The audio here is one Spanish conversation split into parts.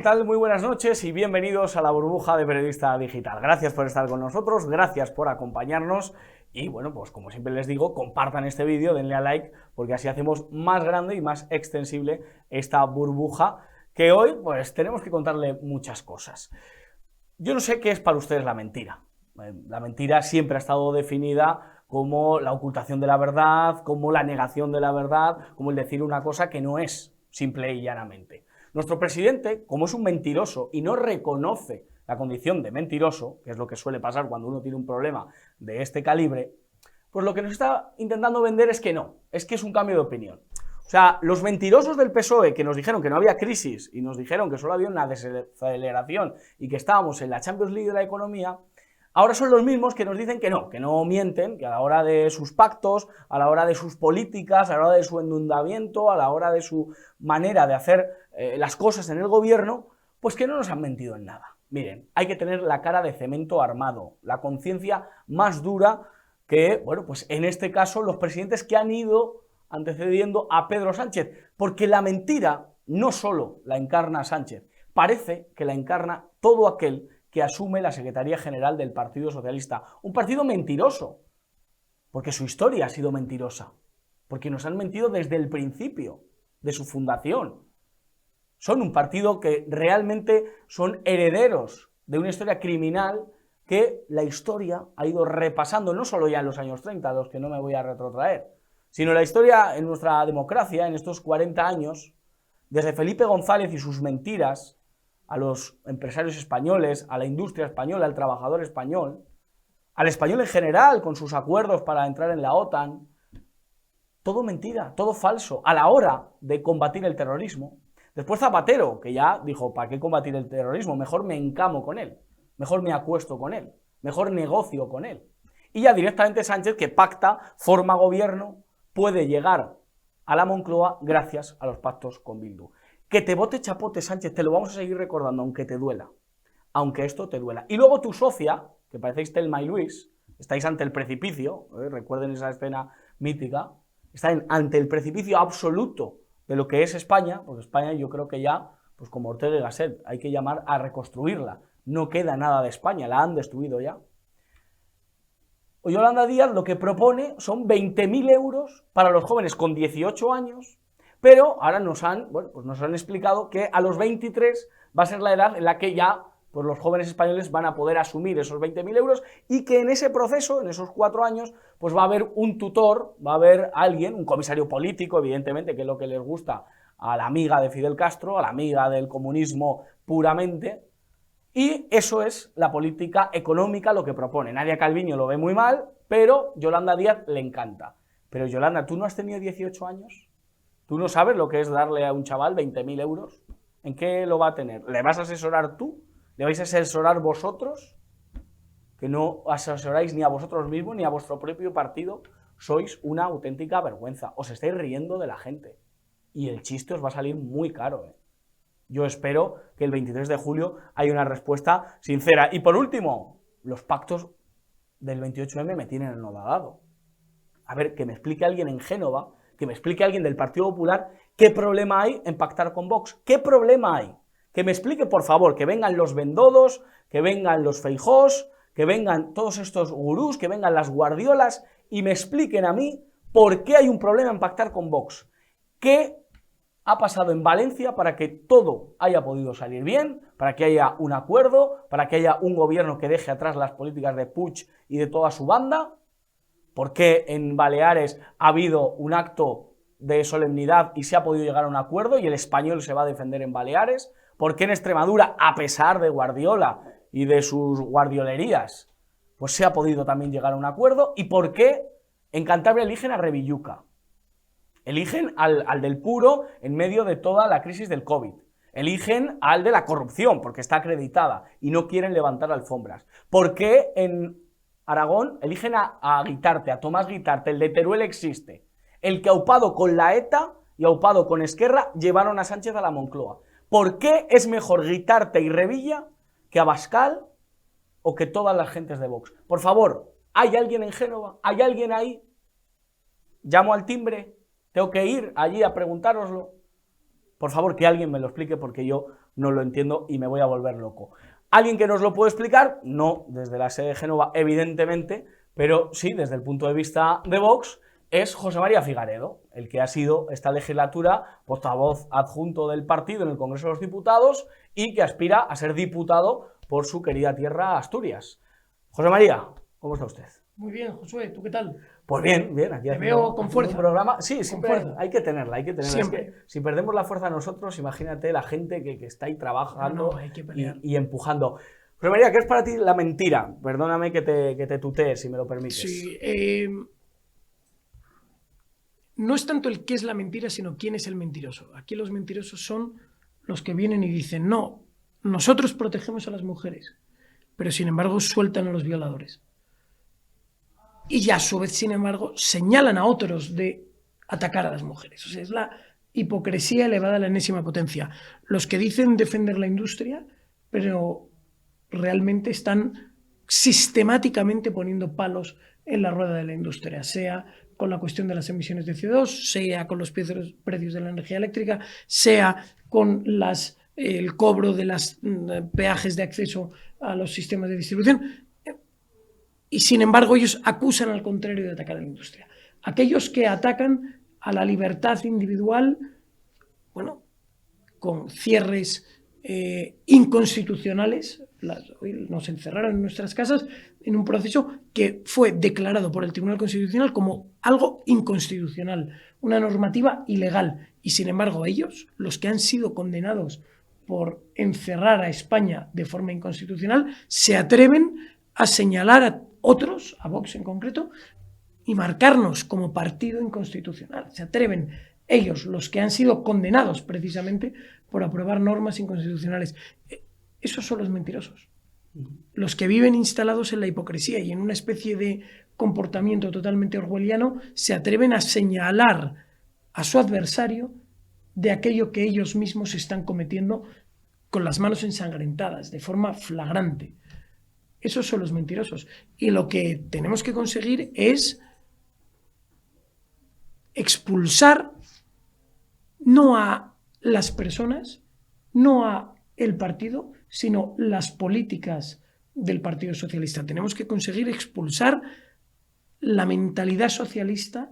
tal? Muy buenas noches y bienvenidos a la burbuja de Periodista Digital. Gracias por estar con nosotros, gracias por acompañarnos y bueno, pues como siempre les digo, compartan este vídeo, denle a like, porque así hacemos más grande y más extensible esta burbuja que hoy pues tenemos que contarle muchas cosas. Yo no sé qué es para ustedes la mentira. La mentira siempre ha estado definida como la ocultación de la verdad, como la negación de la verdad, como el decir una cosa que no es, simple y llanamente. Nuestro presidente, como es un mentiroso y no reconoce la condición de mentiroso, que es lo que suele pasar cuando uno tiene un problema de este calibre, pues lo que nos está intentando vender es que no, es que es un cambio de opinión. O sea, los mentirosos del PSOE que nos dijeron que no había crisis y nos dijeron que solo había una desaceleración y que estábamos en la Champions League de la economía, ahora son los mismos que nos dicen que no mienten, que a la hora de sus pactos, a la hora de sus políticas, a la hora de su endeudamiento, a la hora de su manera de hacer las cosas en el gobierno, pues que no nos han mentido en nada. Miren, hay que tener la cara de cemento armado, la conciencia más dura que, bueno, pues en este caso los presidentes que han ido antecediendo a Pedro Sánchez, porque la mentira no solo la encarna Sánchez, parece que la encarna todo aquel que asume la Secretaría General del Partido Socialista. Un partido mentiroso, porque su historia ha sido mentirosa, porque nos han mentido desde el principio de su fundación. Son un partido que realmente son herederos de una historia criminal que la historia ha ido repasando, no solo ya en los años 30, a los que no me voy a retrotraer, sino la historia en nuestra democracia, en estos 40 años, desde Felipe González y sus mentiras, a los empresarios españoles, a la industria española, al trabajador español, al español en general, con sus acuerdos para entrar en la OTAN, todo mentira, todo falso, a la hora de combatir el terrorismo. Después Zapatero, que ya dijo, ¿para qué combatir el terrorismo? Mejor me encamo con él, mejor me acuesto con él, mejor negocio con él. Y ya directamente Sánchez, que pacta, forma gobierno, puede llegar a la Moncloa gracias a los pactos con Bildu. Que te vote chapote, Sánchez, te lo vamos a seguir recordando, aunque te duela, aunque esto te duela. Y luego tu socia, que parecéis Thelma y Luis, estáis ante el precipicio, recuerden esa escena mítica, están ante el precipicio absoluto de lo que es España, porque España yo creo que ya, pues como Ortega y Gasset, hay que llamar a reconstruirla. No queda nada de España, la han destruido ya. Yolanda Díaz lo que propone son 20.000 euros para los jóvenes con 18 años, pero ahora nos han explicado que a los 23 va a ser la edad en la que ya pues, los jóvenes españoles van a poder asumir esos 20.000 euros y que en ese proceso, en esos 4 años, pues va a haber un tutor, va a haber alguien, un comisario político, evidentemente, que es lo que les gusta a la amiga de Fidel Castro, a la amiga del comunismo puramente, y eso es la política económica lo que propone. Nadia Calviño lo ve muy mal, pero Yolanda Díaz le encanta. Pero Yolanda, ¿tú no has tenido 18 años? ¿Tú no sabes lo que es darle a un chaval 20.000 euros? ¿En qué lo va a tener? ¿Le vas a asesorar tú? ¿Le vais a asesorar vosotros? Que no asesoráis ni a vosotros mismos ni a vuestro propio partido. Sois una auténtica vergüenza. Os estáis riendo de la gente. Y el chiste os va a salir muy caro, ¿eh? Yo espero que el 23 de julio haya una respuesta sincera. Y por último, los pactos del 28M me tienen anodadado. A ver, que me explique alguien en Génova, que me explique alguien del Partido Popular qué problema hay en pactar con Vox. ¿Qué problema hay? Que me explique, por favor, que vengan los Bendodos, que vengan los Feijóos, que vengan todos estos gurús, que vengan las Guardiolas y me expliquen a mí por qué hay un problema en pactar con Vox. ¿Qué ha pasado en Valencia para que todo haya podido salir bien, para que haya un acuerdo, para que haya un gobierno que deje atrás las políticas de Puig y de toda su banda? ¿Por qué en Baleares ha habido un acto de solemnidad y se ha podido llegar a un acuerdo y el español se va a defender en Baleares? ¿Por qué en Extremadura, a pesar de Guardiola y de sus guardiolerías, pues se ha podido también llegar a un acuerdo? ¿Y por qué en Cantabria eligen a Revilluca? Eligen al del puro en medio de toda la crisis del COVID. Eligen al de la corrupción, porque está acreditada, y no quieren levantar alfombras. ¿Por qué en Aragón eligen a Guitarte, a Tomás Guitarte, el de Teruel existe? El que aupado con la ETA y aupado con Esquerra llevaron a Sánchez a la Moncloa. ¿Por qué es mejor Guitarte y Revilla que Abascal o que todas las gentes de Vox? Por favor, ¿hay alguien en Génova? ¿Hay alguien ahí? Llamo al timbre. Tengo que ir allí a preguntároslo. Por favor, que alguien me lo explique porque yo no lo entiendo y me voy a volver loco. ¿Alguien que nos lo puede explicar? No desde la sede de Génova, evidentemente, pero sí desde el punto de vista de Vox, es José María Figaredo, el que ha sido esta legislatura portavoz adjunto del partido en el Congreso de los Diputados y que aspira a ser diputado por su querida tierra Asturias. José María, ¿cómo está usted? Muy bien, Josué, ¿tú qué tal? Pues bien, bien, aquí te veo con fuerza. Un programa. Sí, siempre hay que tenerla, hay que tenerla. Siempre. Es que si perdemos la fuerza nosotros, imagínate la gente que está ahí trabajando hay que pelear. y empujando. José María, ¿qué es para ti la mentira? Perdóname que te tutee, si me lo permites. Sí, no es tanto el qué es la mentira, sino quién es el mentiroso. Aquí los mentirosos son los que vienen y dicen, no, nosotros protegemos a las mujeres, pero sin embargo sueltan a los violadores. Y ya a su vez, sin embargo, señalan a otros de atacar a las mujeres. O sea, es la hipocresía elevada a la enésima potencia. Los que dicen defender la industria, pero realmente están sistemáticamente poniendo palos en la rueda de la industria, sea con la cuestión de las emisiones de CO2, sea con los precios de la energía eléctrica, sea con el cobro de los peajes de acceso a los sistemas de distribución. Y sin embargo ellos acusan al contrario de atacar a la industria. Aquellos que atacan a la libertad individual, bueno, con cierres inconstitucionales, nos encerraron en nuestras casas en un proceso que fue declarado por el Tribunal Constitucional como algo inconstitucional, una normativa ilegal. Y sin embargo ellos, los que han sido condenados por encerrar a España de forma inconstitucional, se atreven a señalar a otros, a Vox en concreto, y marcarnos como partido inconstitucional. Se atreven ellos, los que han sido condenados precisamente por aprobar normas inconstitucionales. Esos son los mentirosos. Los que viven instalados en la hipocresía y en una especie de comportamiento totalmente orwelliano se atreven a señalar a su adversario de aquello que ellos mismos están cometiendo con las manos ensangrentadas, de forma flagrante. Esos son los mentirosos. Y lo que tenemos que conseguir es expulsar no a las personas, no a el partido, sino las políticas del Partido Socialista. Tenemos que conseguir expulsar la mentalidad socialista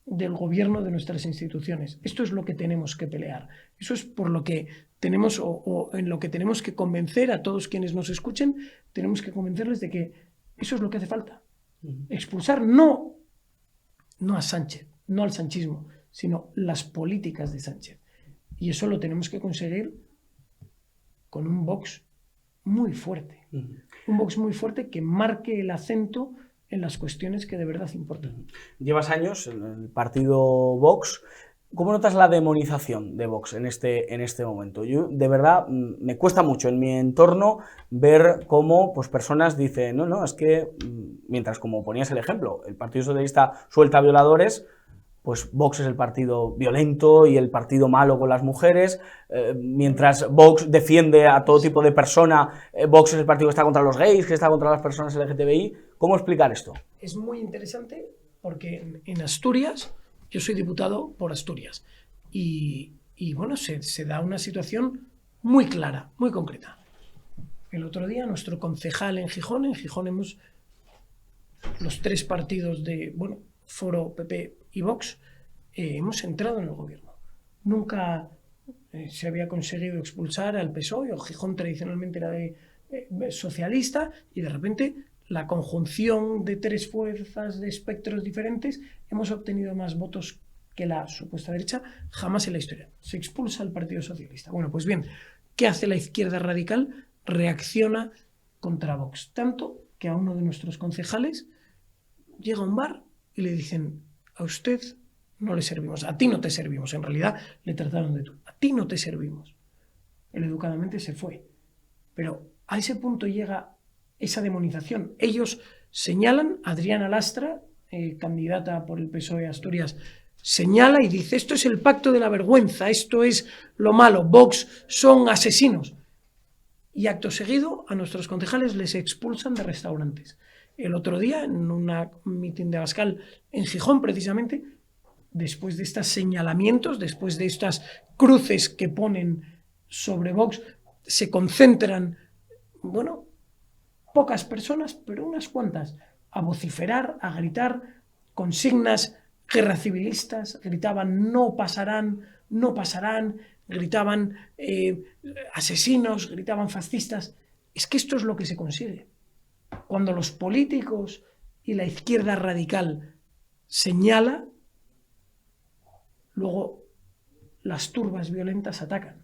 del gobierno de nuestras instituciones. Esto es lo que tenemos que pelear. Eso es por lo que tenemos o en lo que tenemos que convencer a todos quienes nos escuchen, tenemos que convencerles de que eso es lo que hace falta. Expulsar no a Sánchez, no al sanchismo, sino las políticas de Sánchez. Y eso lo tenemos que conseguir con un Vox muy fuerte. Un Vox muy fuerte que marque el acento en las cuestiones que de verdad importan. Llevas años en el partido Vox. ¿Cómo notas la demonización de Vox en este momento? Yo, de verdad, me cuesta mucho en mi entorno ver cómo pues, personas dicen, no, es que, mientras como ponías el ejemplo, el Partido Socialista suelta violadores, pues Vox es el partido violento y el partido malo con las mujeres, mientras Vox defiende a todo tipo de persona, Vox es el partido que está contra los gays, que está contra las personas LGTBI. ¿Cómo explicar esto? Es muy interesante porque en Asturias, yo soy diputado por Asturias y bueno, se da una situación muy clara, muy concreta. El otro día nuestro concejal en Gijón hemos los tres partidos de, bueno, Foro, PP y Vox, hemos entrado en el gobierno. Nunca se había conseguido expulsar al PSOE, o Gijón tradicionalmente era socialista, y de repente la conjunción de tres fuerzas de espectros diferentes, hemos obtenido más votos que la supuesta derecha jamás en la historia. Se expulsa al Partido Socialista. Bueno, pues bien, ¿qué hace la izquierda radical? Reacciona contra Vox. Tanto que a uno de nuestros concejales llega a un bar y le dicen, a usted no le servimos, a ti no te servimos. En realidad le trataron de tú. A ti no te servimos. Él educadamente se fue. Pero a ese punto llega esa demonización. Ellos señalan, Adriana Lastra, candidata por el PSOE de Asturias, señala y dice, esto es el pacto de la vergüenza, esto es lo malo, Vox son asesinos. Y acto seguido a nuestros concejales les expulsan de restaurantes. El otro día, en un mitin de Abascal en Gijón, precisamente, después de estos señalamientos, después de estas cruces que ponen sobre Vox, se concentran, bueno, pocas personas, pero unas cuantas, a vociferar, a gritar consignas guerra civilistas, gritaban no pasarán, no pasarán, gritaban asesinos, gritaban fascistas. Es que esto es lo que se consigue. Cuando los políticos y la izquierda radical señala, luego las turbas violentas atacan.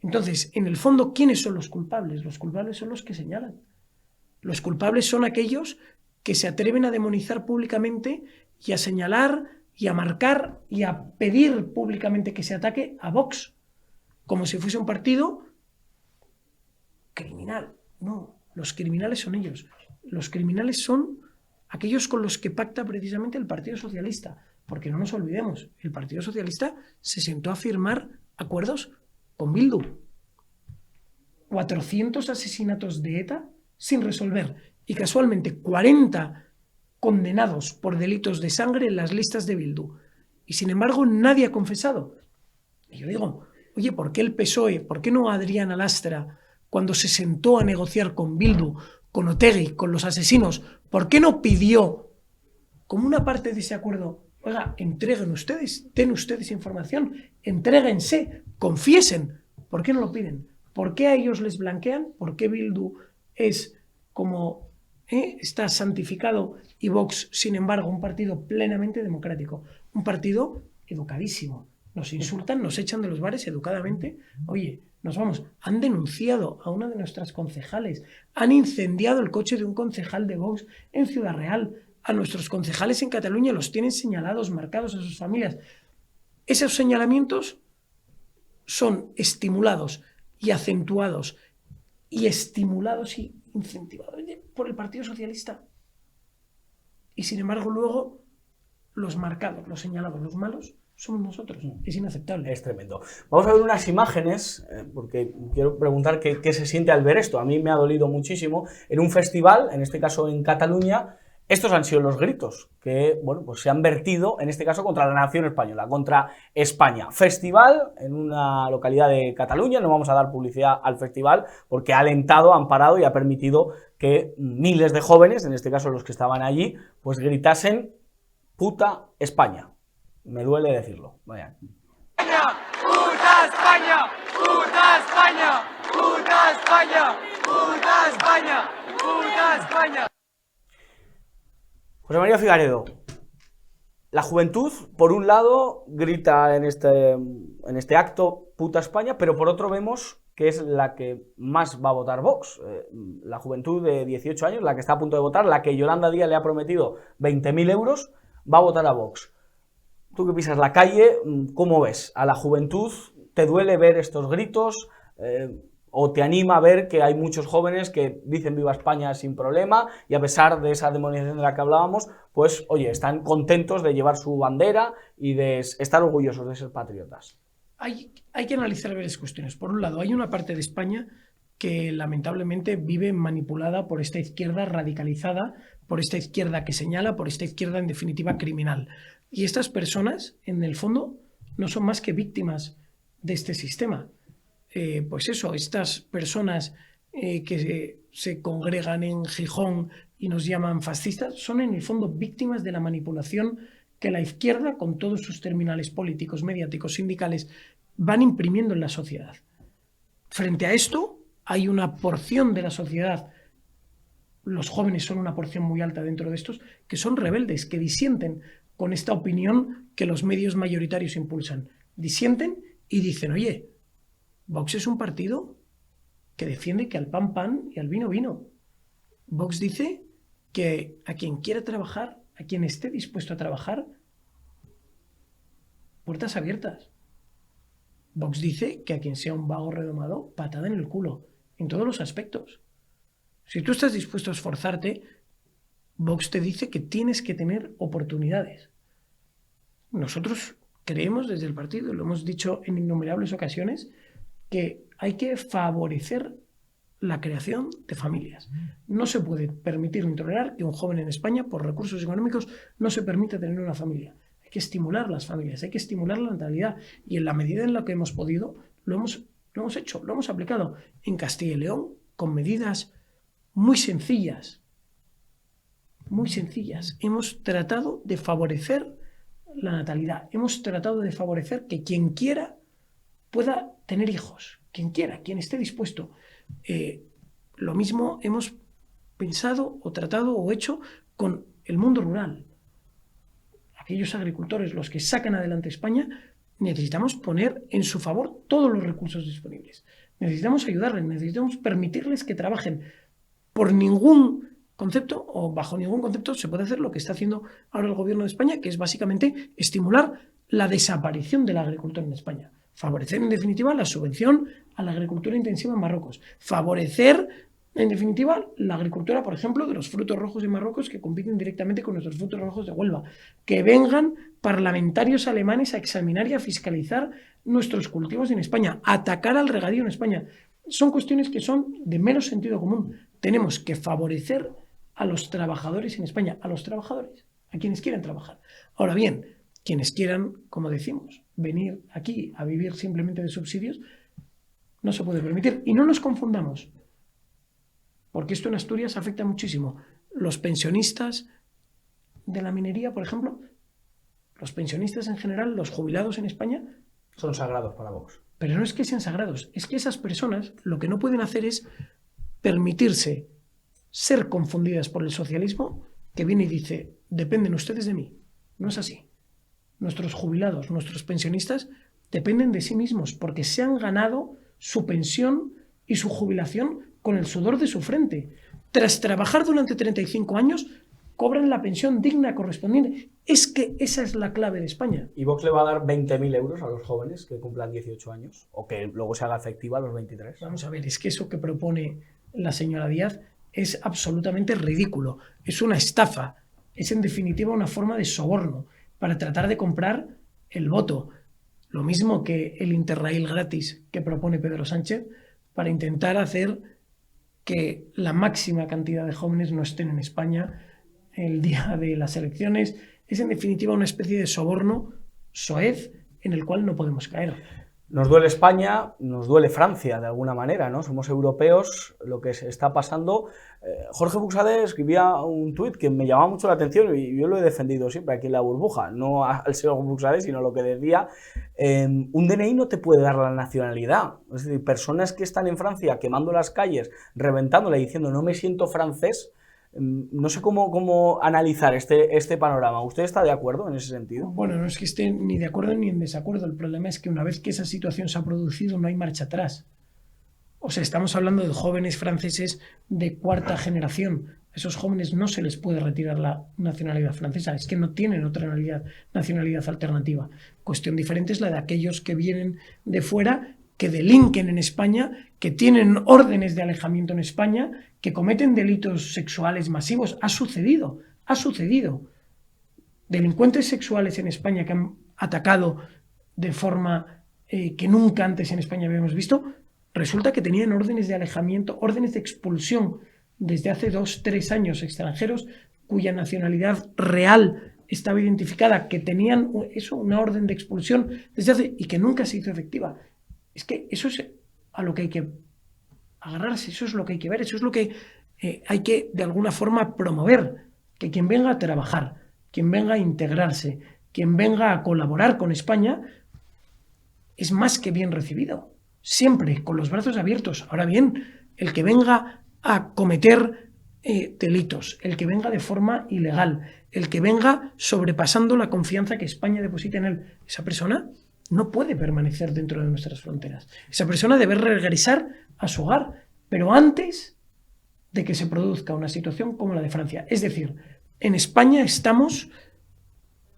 Entonces, en el fondo, ¿quiénes son los culpables? Los culpables son los que señalan. Los culpables son aquellos que se atreven a demonizar públicamente y a señalar y a marcar y a pedir públicamente que se ataque a Vox, como si fuese un partido criminal. No, los criminales son ellos. Los criminales son aquellos con los que pacta precisamente el Partido Socialista, porque no nos olvidemos, el Partido Socialista se sentó a firmar acuerdos con Bildu. 400 asesinatos de ETA sin resolver y casualmente 40 condenados por delitos de sangre en las listas de Bildu. Y sin embargo nadie ha confesado. Y yo digo, oye, ¿por qué el PSOE, por qué no Adriana Lastra, cuando se sentó a negociar con Bildu, con Otegi, con los asesinos, por qué no pidió, como una parte de ese acuerdo, oiga, entreguen ustedes, den ustedes información, entréguense, confiesen? ¿Por qué no lo piden? ¿Por qué a ellos les blanquean? ¿Por qué Bildu es como está santificado y Vox, sin embargo, un partido plenamente democrático, un partido educadísimo? Nos insultan, nos echan de los bares educadamente. Oye, nos vamos. Han denunciado a una de nuestras concejales, han incendiado el coche de un concejal de Vox en Ciudad Real. A nuestros concejales en Cataluña los tienen señalados, marcados a sus familias. Esos señalamientos son estimulados y acentuados y estimulados y incentivados por el Partido Socialista. Y sin embargo luego los marcados, los señalados, los malos somos nosotros. Es inaceptable. Es tremendo. Vamos a ver unas imágenes, porque quiero preguntar qué se siente al ver esto. A mí me ha dolido muchísimo. En un festival, en este caso en Cataluña, estos han sido los gritos que, bueno, pues se han vertido, en este caso, contra la nación española, contra España. Festival en una localidad de Cataluña, no vamos a dar publicidad al festival, porque ha alentado, ha amparado y ha permitido que miles de jóvenes, en este caso los que estaban allí, pues gritasen puta España. Me duele decirlo. Vaya. ¡Puta España! ¡Puta España! ¡Puta España! ¡Puta España! ¡Puta España! José María Figaredo, la juventud, por un lado, grita en este acto puta España, pero por otro vemos que es la que más va a votar Vox. La juventud de 18 años, la que está a punto de votar, la que Yolanda Díaz le ha prometido 20.000 euros, va a votar a Vox. Tú que pisas la calle, ¿cómo ves a la juventud? ¿Te duele ver estos gritos? ¿O te anima a ver que hay muchos jóvenes que dicen viva España sin problema y a pesar de esa demonización de la que hablábamos, pues oye, están contentos de llevar su bandera y de estar orgullosos de ser patriotas? Hay que analizar varias cuestiones. Por un lado, hay una parte de España que lamentablemente vive manipulada por esta izquierda radicalizada, por esta izquierda que señala, por esta izquierda en definitiva criminal. Y estas personas, en el fondo, no son más que víctimas de este sistema. Pues eso, estas personas que se congregan en Gijón y nos llaman fascistas, son en el fondo víctimas de la manipulación que la izquierda, con todos sus terminales políticos, mediáticos, sindicales, van imprimiendo en la sociedad. Frente a esto, hay una porción de la sociedad, los jóvenes son una porción muy alta dentro de estos, que son rebeldes, que disienten con esta opinión que los medios mayoritarios impulsan. Disienten y dicen, oye, Vox es un partido que defiende que al pan pan y al vino vino. Vox dice que a quien quiera trabajar, a quien esté dispuesto a trabajar, puertas abiertas. Vox dice que a quien sea un vago redomado, patada en el culo, en todos los aspectos. Si tú estás dispuesto a esforzarte, Vox te dice que tienes que tener oportunidades. Nosotros creemos desde el partido, lo hemos dicho en innumerables ocasiones, que hay que favorecer la creación de familias. No se puede permitir ni tolerar que un joven en España, por recursos económicos, no se permita tener una familia. Hay que estimular las familias, hay que estimular la natalidad y en la medida en la que hemos podido, lo hemos Lo hemos hecho, lo hemos aplicado en Castilla y León con medidas muy sencillas. Muy sencillas. Hemos tratado de favorecer la natalidad. Hemos tratado de favorecer que quien quiera pueda tener hijos. Quien quiera, quien esté dispuesto. Lo mismo hemos pensado o tratado o hecho con el mundo rural. Aquellos agricultores, los que sacan adelante España, necesitamos poner en su favor todos los recursos disponibles. Necesitamos ayudarles, necesitamos permitirles que trabajen. Por ningún concepto o bajo ningún concepto se puede hacer lo que está haciendo ahora el gobierno de España, que es básicamente estimular la desaparición de la agricultura en España. Favorecer, en definitiva, la subvención a la agricultura intensiva en Marruecos. Favorecer, en definitiva, la agricultura, por ejemplo, de los frutos rojos en Marruecos que compiten directamente con nuestros frutos rojos de Huelva. Que vengan parlamentarios alemanes a examinar y a fiscalizar nuestros cultivos en España. Atacar al regadío en España. Son cuestiones que son de mero sentido común. Tenemos que favorecer a los trabajadores en España. A los trabajadores. A quienes quieran trabajar. Ahora bien, quienes quieran, como decimos, venir aquí a vivir simplemente de subsidios, no se puede permitir. Y no nos confundamos. Porque esto en Asturias afecta muchísimo. Los pensionistas de la minería, por ejemplo, los pensionistas en general, los jubilados en España, son sagrados para Vox. Pero no es que sean sagrados, es que esas personas lo que no pueden hacer es permitirse ser confundidas por el socialismo, que viene y dice, dependen ustedes de mí. No es así. Nuestros jubilados, nuestros pensionistas, dependen de sí mismos porque se han ganado su pensión y su jubilación con el sudor de su frente. Tras trabajar durante 35 años, cobran la pensión digna correspondiente. Es que esa es la clave de España. ¿Y Vox le va a dar 20.000 euros a los jóvenes que cumplan 18 años? ¿O que luego se haga efectiva a los 23? Vamos a ver, es que eso que propone la señora Díaz es absolutamente ridículo. Es una estafa. Es en definitiva una forma de soborno para tratar de comprar el voto. Lo mismo que el Interrail gratis que propone Pedro Sánchez para intentar hacer que la máxima cantidad de jóvenes no estén en España el día de las elecciones. Es en definitiva una especie de soborno soez en el cual no podemos caer. Nos duele España, nos duele Francia de alguna manera, ¿no? Somos europeos, lo que se está pasando. Jorge Buxadé escribía un tuit que me llamaba mucho la atención y yo lo he defendido siempre aquí en La Burbuja, no al señor Buxadé, sino lo que decía, un DNI no te puede dar la nacionalidad. Es decir, personas que están en Francia quemando las calles, reventándola y diciendo no me siento francés, no sé cómo analizar este panorama. ¿Usted está de acuerdo en ese sentido? Bueno, no es que esté ni de acuerdo ni en desacuerdo. El problema es que una vez que esa situación se ha producido no hay marcha atrás. O sea, estamos hablando de jóvenes franceses de cuarta generación. A esos jóvenes no se les puede retirar la nacionalidad francesa. Es que no tienen otra nacionalidad alternativa. Cuestión diferente es la de aquellos que vienen de fuera, que delinquen en España, que tienen órdenes de alejamiento en España, que cometen delitos sexuales masivos. Ha sucedido. Delincuentes sexuales en España que han atacado de forma que nunca antes en España habíamos visto, resulta que tenían órdenes de alejamiento, órdenes de expulsión desde hace 2-3 años, extranjeros cuya nacionalidad real estaba identificada, que tenían una orden de expulsión desde hace y que nunca se hizo efectiva. Es que eso es a lo que hay que agarrarse, eso es lo que hay que ver, eso es lo que hay que de alguna forma promover, que quien venga a trabajar, quien venga a integrarse, quien venga a colaborar con España, es más que bien recibido, siempre con los brazos abiertos. Ahora bien, el que venga a cometer delitos, el que venga de forma ilegal, el que venga sobrepasando la confianza que España deposita en él, esa persona no puede permanecer dentro de nuestras fronteras. Esa persona debe regresar a su hogar, pero antes de que se produzca una situación como la de Francia. Es decir, en España estamos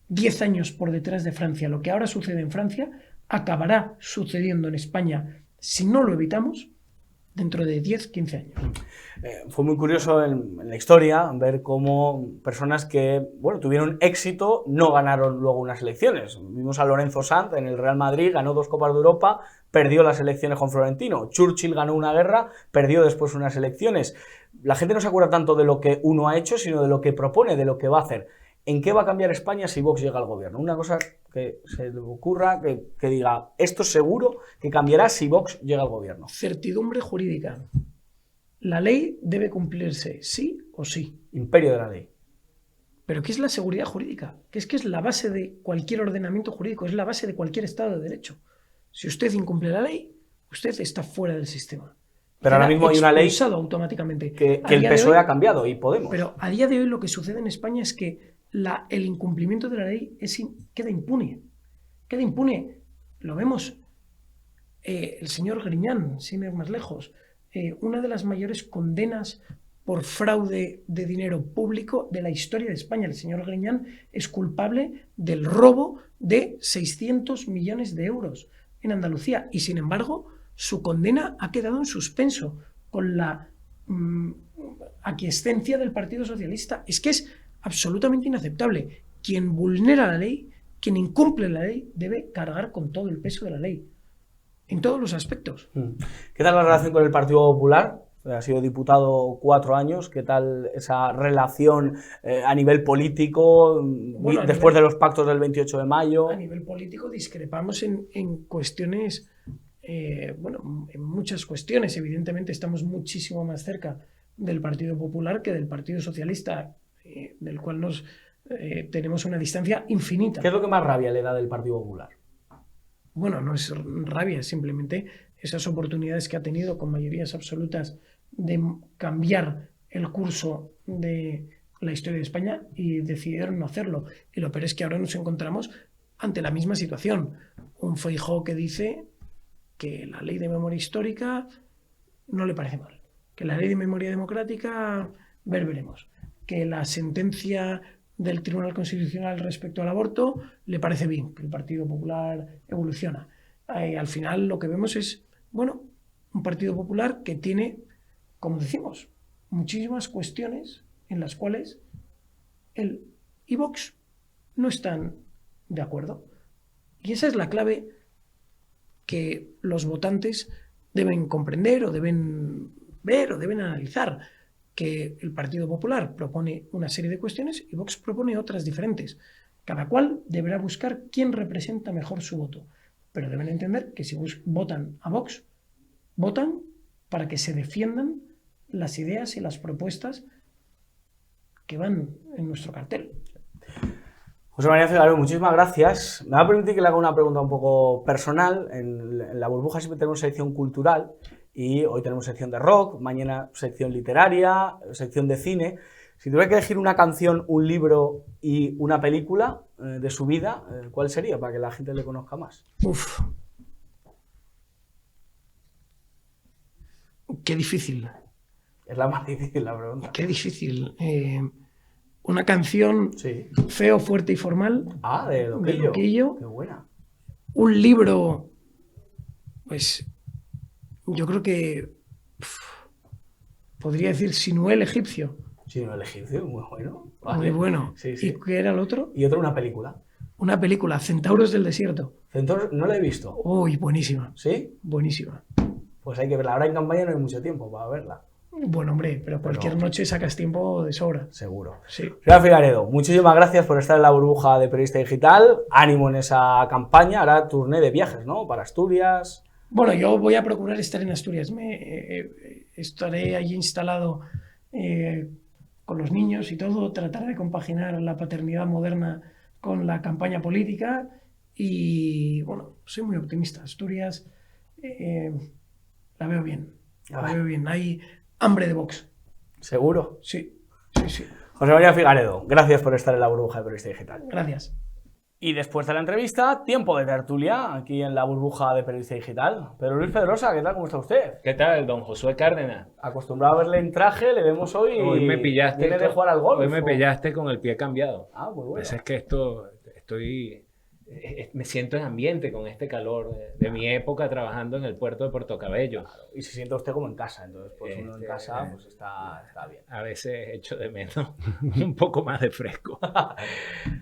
10 años por detrás de Francia. Lo que ahora sucede en Francia acabará sucediendo en España, si no lo evitamos, dentro de 10-15 años. Fue muy curioso en la historia ver cómo personas que tuvieron éxito no ganaron luego unas elecciones. Vimos a Lorenzo Sanz en el Real Madrid, ganó 2 Copas de Europa, perdió las elecciones con Florentino. Churchill ganó una guerra, perdió después unas elecciones. La gente no se acuerda tanto de lo que uno ha hecho, sino de lo que propone, de lo que va a hacer. ¿En qué va a cambiar España si Vox llega al gobierno? Una cosa que se le ocurra que diga esto seguro que cambiará si Vox llega al gobierno? Certidumbre jurídica. La ley debe cumplirse, sí o sí. Imperio de la ley. ¿Pero qué es la seguridad jurídica? Que es la base de cualquier ordenamiento jurídico, es la base de cualquier Estado de Derecho. Si usted incumple la ley, usted está fuera del sistema. Pero ahora mismo hay una ley automáticamente. que el PSOE ha cambiado y Podemos. Pero a día de hoy lo que sucede en España es que el incumplimiento de la ley queda impune. Queda impune. Lo vemos. El señor Griñán, sin ir más lejos, una de las mayores condenas por fraude de dinero público de la historia de España. El señor Griñán es culpable del robo de 600 millones de euros en Andalucía y, sin embargo, su condena ha quedado en suspenso con la aquiescencia del Partido Socialista. Es que es absolutamente inaceptable. Quien vulnera la ley, quien incumple la ley, debe cargar con todo el peso de la ley, en todos los aspectos. ¿Qué tal la relación con el Partido Popular? Ha sido diputado 4 años. ¿Qué tal esa relación a nivel político después de los pactos del 28 de mayo? A nivel político discrepamos en cuestiones, en muchas cuestiones. Evidentemente estamos muchísimo más cerca del Partido Popular que del Partido Socialista, del cual tenemos una distancia infinita. ¿Qué es lo que más rabia le da del Partido Popular? Bueno, no es rabia, es simplemente esas oportunidades que ha tenido con mayorías absolutas de cambiar el curso de la historia de España y decidieron no hacerlo. Y lo peor es que ahora nos encontramos ante la misma situación. Un Feijóo que dice que la ley de memoria histórica no le parece mal, que la ley de memoria democrática veremos, que la sentencia del Tribunal Constitucional respecto al aborto le parece bien, que el Partido Popular evoluciona. Al final lo que vemos es, un Partido Popular que tiene, como decimos, muchísimas cuestiones en las cuales el Vox no están de acuerdo. Y esa es la clave que los votantes deben comprender o deben ver o deben analizar, que el Partido Popular propone una serie de cuestiones y Vox propone otras diferentes. Cada cual deberá buscar quién representa mejor su voto. Pero deben entender que si votan a Vox, votan para que se defiendan las ideas y las propuestas que van en nuestro cartel. José María Figareda, muchísimas gracias. Me va a permitir que le haga una pregunta un poco personal. En La Burbuja siempre tenemos sección cultural y hoy tenemos sección de rock, mañana sección literaria, sección de cine. Si tuviera que elegir una canción, un libro y una película de su vida, ¿cuál sería para que la gente le conozca más? Uf. Qué difícil. Es la más difícil la pregunta. Qué difícil. Una canción Sí. feo, fuerte y formal. Ah, de Loquillo. De Loquillo. Qué buena. Un libro, pues yo creo que podría decir Sinué el egipcio. Sí, no, el egipcio, muy bueno. Muy bueno. Sí, sí. ¿Y qué era el otro? Y otra, una película. Una película, Centauros del Desierto. Centauros, no la he visto. Uy, buenísima. ¿Sí? Buenísima. Pues hay que verla. Ahora en campaña no hay mucho tiempo para verla. Bueno, hombre, pero cualquier noche sacas tiempo de sobra. Seguro. Sí. Señora Figaredo, muchísimas gracias por estar en La Burbuja de Periodista Digital. Ánimo en esa campaña. Hará turné de viajes, ¿no? Para Asturias. Bueno, yo voy a procurar estar en Asturias. Estaré allí instalado con los niños y todo, tratar de compaginar la paternidad moderna con la campaña política y, bueno, soy muy optimista. Asturias la veo bien. La veo bien. Hay hambre de Vox. ¿Seguro? Sí, sí, sí. José María Figaredo, gracias por estar en La Burbuja de Periodista Digital. Gracias. Y después de la entrevista, tiempo de tertulia aquí en La Burbuja de Periodista Digital. Pedro Luis Pedrosa, ¿qué tal? ¿Cómo está usted? ¿Qué tal, don Josué Cárdenas? Acostumbrado a verle en traje, le vemos hoy. Hoy me pillaste. ¿Viene de jugar al golf? Hoy me pillaste con el pie cambiado. Ah, muy bueno. Pues es que me siento en ambiente con este calor de mi época trabajando en el puerto de Puerto Cabello. Claro, y se siente usted como en casa, entonces pues uno en casa pues está bien. A veces echo de menos un poco más de fresco.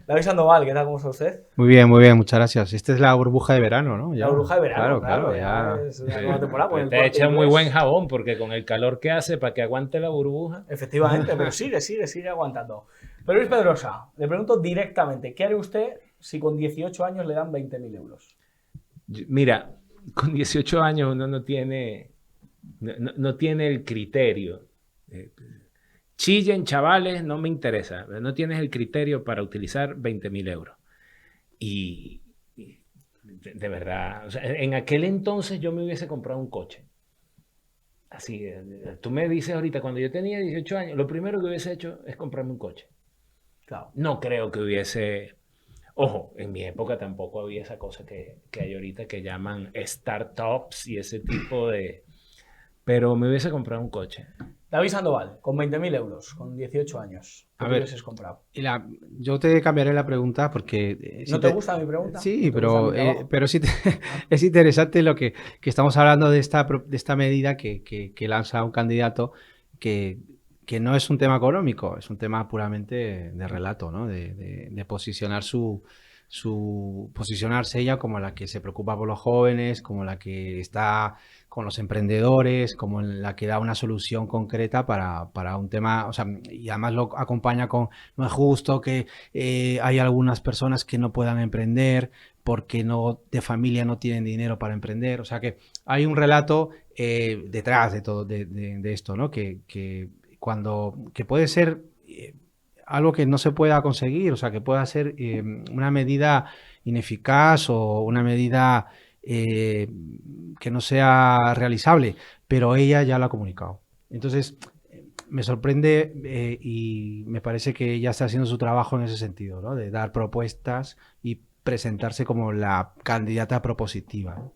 David Sandoval, ¿qué tal? ¿Cómo está usted? Muy bien, muchas gracias. Esta es la burbuja de verano, ¿no? La burbuja de verano, claro, ya. Es una nueva temporada. con el Te Corte echa muy Inglés. buen jabón porque con el calor que hace para que aguante la burbuja. Efectivamente, pero sigue aguantando. Pero Luis Pedrosa, le pregunto directamente, ¿qué haría usted si con 18 años le dan 20.000 euros? Mira, con 18 años uno no tiene el criterio. Chillen, chavales, no me interesa. No tienes el criterio para utilizar 20.000 euros. Y de verdad, o sea, en aquel entonces yo me hubiese comprado un coche. Así, tú me dices ahorita, cuando yo tenía 18 años, lo primero que hubiese hecho es comprarme un coche. Claro. No creo que hubiese... Ojo, en mi época tampoco había esa cosa que hay ahorita que llaman startups y ese tipo de... Pero me hubiese comprado un coche. David Sandoval, con 20.000 euros, con 18 años, ¿qué A te ver, hubieses comprado? Yo te cambiaré la pregunta porque... ¿No te gusta mi pregunta? Sí, ¿No te gusta mi pero, trabajo? pero sí es interesante lo que estamos hablando de esta medida que lanza un candidato que no es un tema económico, es un tema puramente de relato, ¿no? De posicionar posicionarse ella como la que se preocupa por los jóvenes, como la que está con los emprendedores, como la que da una solución concreta para un tema, o sea, y además lo acompaña con, no es justo que hay algunas personas que no puedan emprender porque de familia no tienen dinero para emprender, o sea que hay un relato detrás de todo de esto, ¿no? Que puede ser algo que no se pueda conseguir, o sea, que pueda ser una medida ineficaz o una medida que no sea realizable, pero ella ya lo ha comunicado. Entonces, me sorprende y me parece que ella está haciendo su trabajo en ese sentido, ¿no? De dar propuestas y presentarse como la candidata propositiva, ¿no?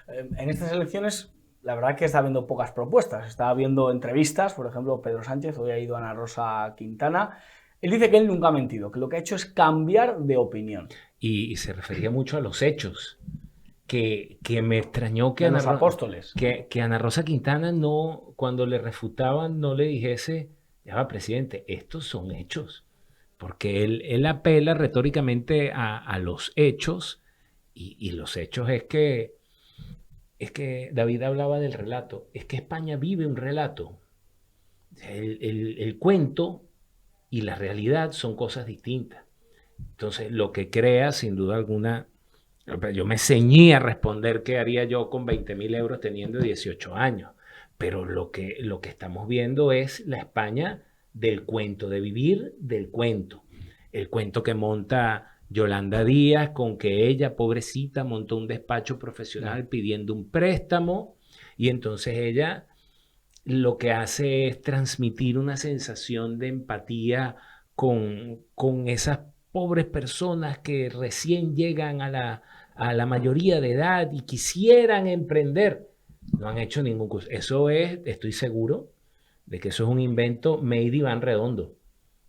En estas elecciones, la verdad que está habiendo pocas propuestas. Está habiendo entrevistas, por ejemplo, Pedro Sánchez, hoy ha ido Ana Rosa Quintana. Él dice que él nunca ha mentido, que lo que ha hecho es cambiar de opinión. Y se refería mucho a los hechos. Que me extrañó que De los apóstoles. Que Ana Rosa Quintana no, cuando le refutaban, no le dijese, ya va, presidente, estos son hechos. Porque él apela retóricamente a los hechos, y los hechos es que David hablaba del relato, es que España vive un relato. El cuento y la realidad son cosas distintas. Entonces, lo que crea, sin duda alguna, yo me ceñí a responder qué haría yo con 20.000 euros teniendo 18 años, pero lo que estamos viendo es la España del cuento, de vivir del cuento. El cuento que monta Yolanda Díaz con que ella, pobrecita, montó un despacho profesional pidiendo un préstamo y entonces ella lo que hace es transmitir una sensación de empatía con esas pobres personas que recién llegan a la mayoría de edad y quisieran emprender. No han hecho ningún curso. Eso es, estoy seguro, de que eso es un invento made Iván Redondo.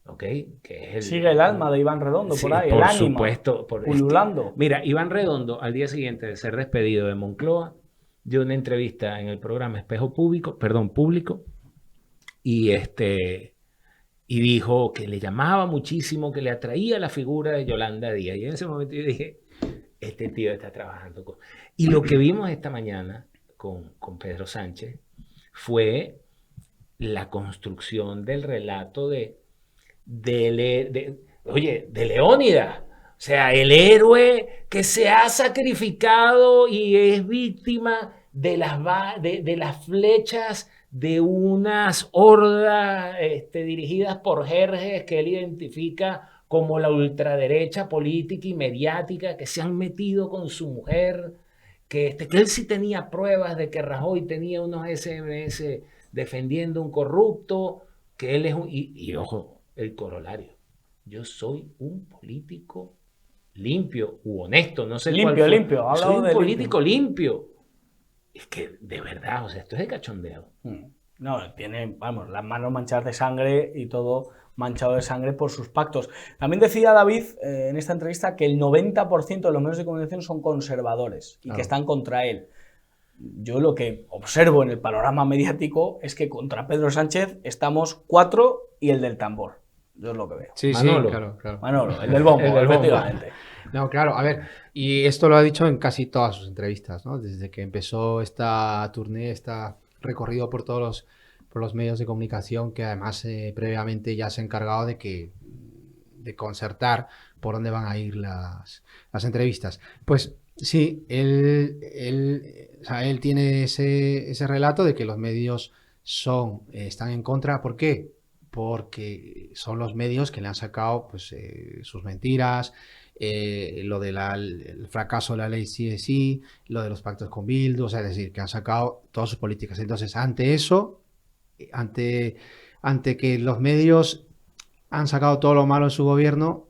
¿Ok? Que es Sigue el alma de Iván Redondo por ahí, el ánimo, supuesto, pululando. Mira, Iván Redondo, al día siguiente de ser despedido de Moncloa, dio una entrevista en el programa Espejo Público, y dijo que le llamaba muchísimo, que le atraía la figura de Yolanda Díaz. Y en ese momento yo dije, este tío está trabajando con... Y lo que vimos esta mañana con Pedro Sánchez fue la construcción del relato de Leónidas. O sea, el héroe que se ha sacrificado y es víctima de las flechas de unas hordas dirigidas por Jerjes que él identifica como la ultraderecha política y mediática que se han metido con su mujer, que él sí tenía pruebas de que Rajoy tenía unos SMS defendiendo un corrupto, que él es un... Y ojo, el corolario. Yo soy un político limpio u honesto, no sé cuál fue. Limpio. Soy un político limpio. Es que, de verdad, o sea, esto es de cachondeo. No, tiene, vamos, las manos manchadas de sangre y todo manchado de sangre por sus pactos. También decía David en esta entrevista que el 90% de los medios de comunicación son conservadores y que están contra él. Yo lo que observo en el panorama mediático es que contra Pedro Sánchez estamos 4 y el del tambor. Yo es lo que veo. Sí, Manolo. sí, claro. Manolo, el del bombo, efectivamente. No, claro, a ver, y esto lo ha dicho en casi todas sus entrevistas, ¿no? Desde que empezó esta tournée, este recorrido por todos los medios de comunicación, que además previamente ya se ha encargado de que de concertar por dónde van a ir las entrevistas. Pues sí, o sea, él tiene ese relato de que los medios están en contra. ¿Por qué? Porque son los medios que le han sacado pues, sus mentiras, lo del fracaso de la ley sí, lo de los pactos con Bildu, o sea, es decir, que han sacado todas sus políticas. Entonces, ante eso, ante que los medios han sacado todo lo malo en su gobierno,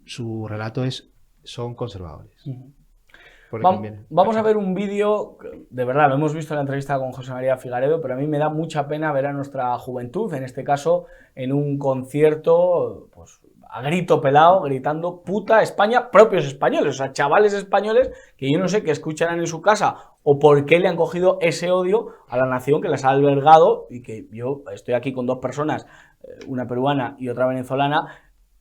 su relato son conservadores. Vamos a ver un vídeo, de verdad, lo hemos visto en la entrevista con José María Figaredo, pero a mí me da mucha pena ver a nuestra juventud, en este caso, en un concierto, pues a grito pelado, gritando puta España, propios españoles, o sea, chavales españoles que yo no sé qué escucharán en su casa o por qué le han cogido ese odio a la nación que les ha albergado, y que yo estoy aquí con dos personas, una peruana y otra venezolana.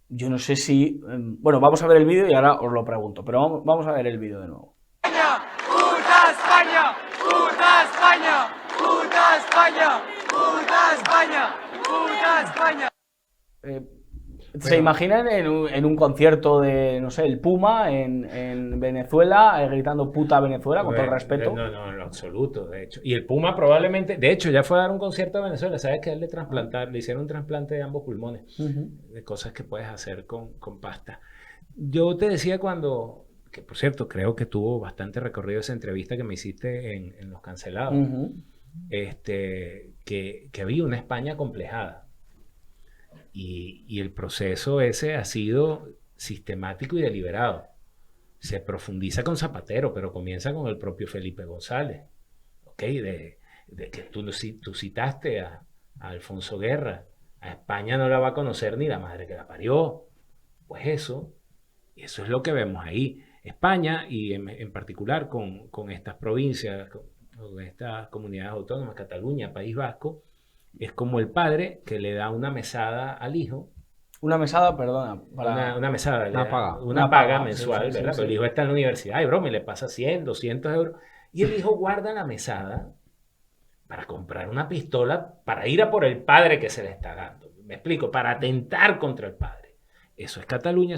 Yo no sé si... Bueno, vamos a ver el vídeo y ahora os lo pregunto, pero vamos a ver el vídeo de nuevo. ¡Puta España! ¡Puta España! ¡Puta España! ¡Puta España! ¡Puta España! ¿Se imaginan en un concierto de, no sé, el Puma en Venezuela, gritando puta Venezuela, con todo el respeto? No, en lo absoluto, de hecho. Y el Puma probablemente, de hecho, ya fue a dar un concierto a Venezuela. ¿Sabes que le hicieron un trasplante de ambos pulmones? De cosas que puedes hacer con pasta. Yo te decía que por cierto, creo que tuvo bastante recorrido esa entrevista que me hiciste en Los Cancelados, que había una España complejada. Y el proceso ese ha sido sistemático y deliberado. Se profundiza con Zapatero, pero comienza con el propio Felipe González. ¿Okay? De que tú citaste a Alfonso Guerra. A España no la va a conocer ni la madre que la parió. Pues eso es lo que vemos ahí. España, y en particular con estas provincias, con estas comunidades autónomas, Cataluña, País Vasco, es como el padre que le da una mesada al hijo. Una mesada, perdona. Una mesada. Una paga mensual, sí, ¿verdad? sí, Pero el hijo está en la universidad y broma, y le pasa 100, 200 euros. Y el hijo guarda la mesada para comprar una pistola para ir a por el padre que se le está dando. Me explico, para atentar contra el padre. Eso es Cataluña.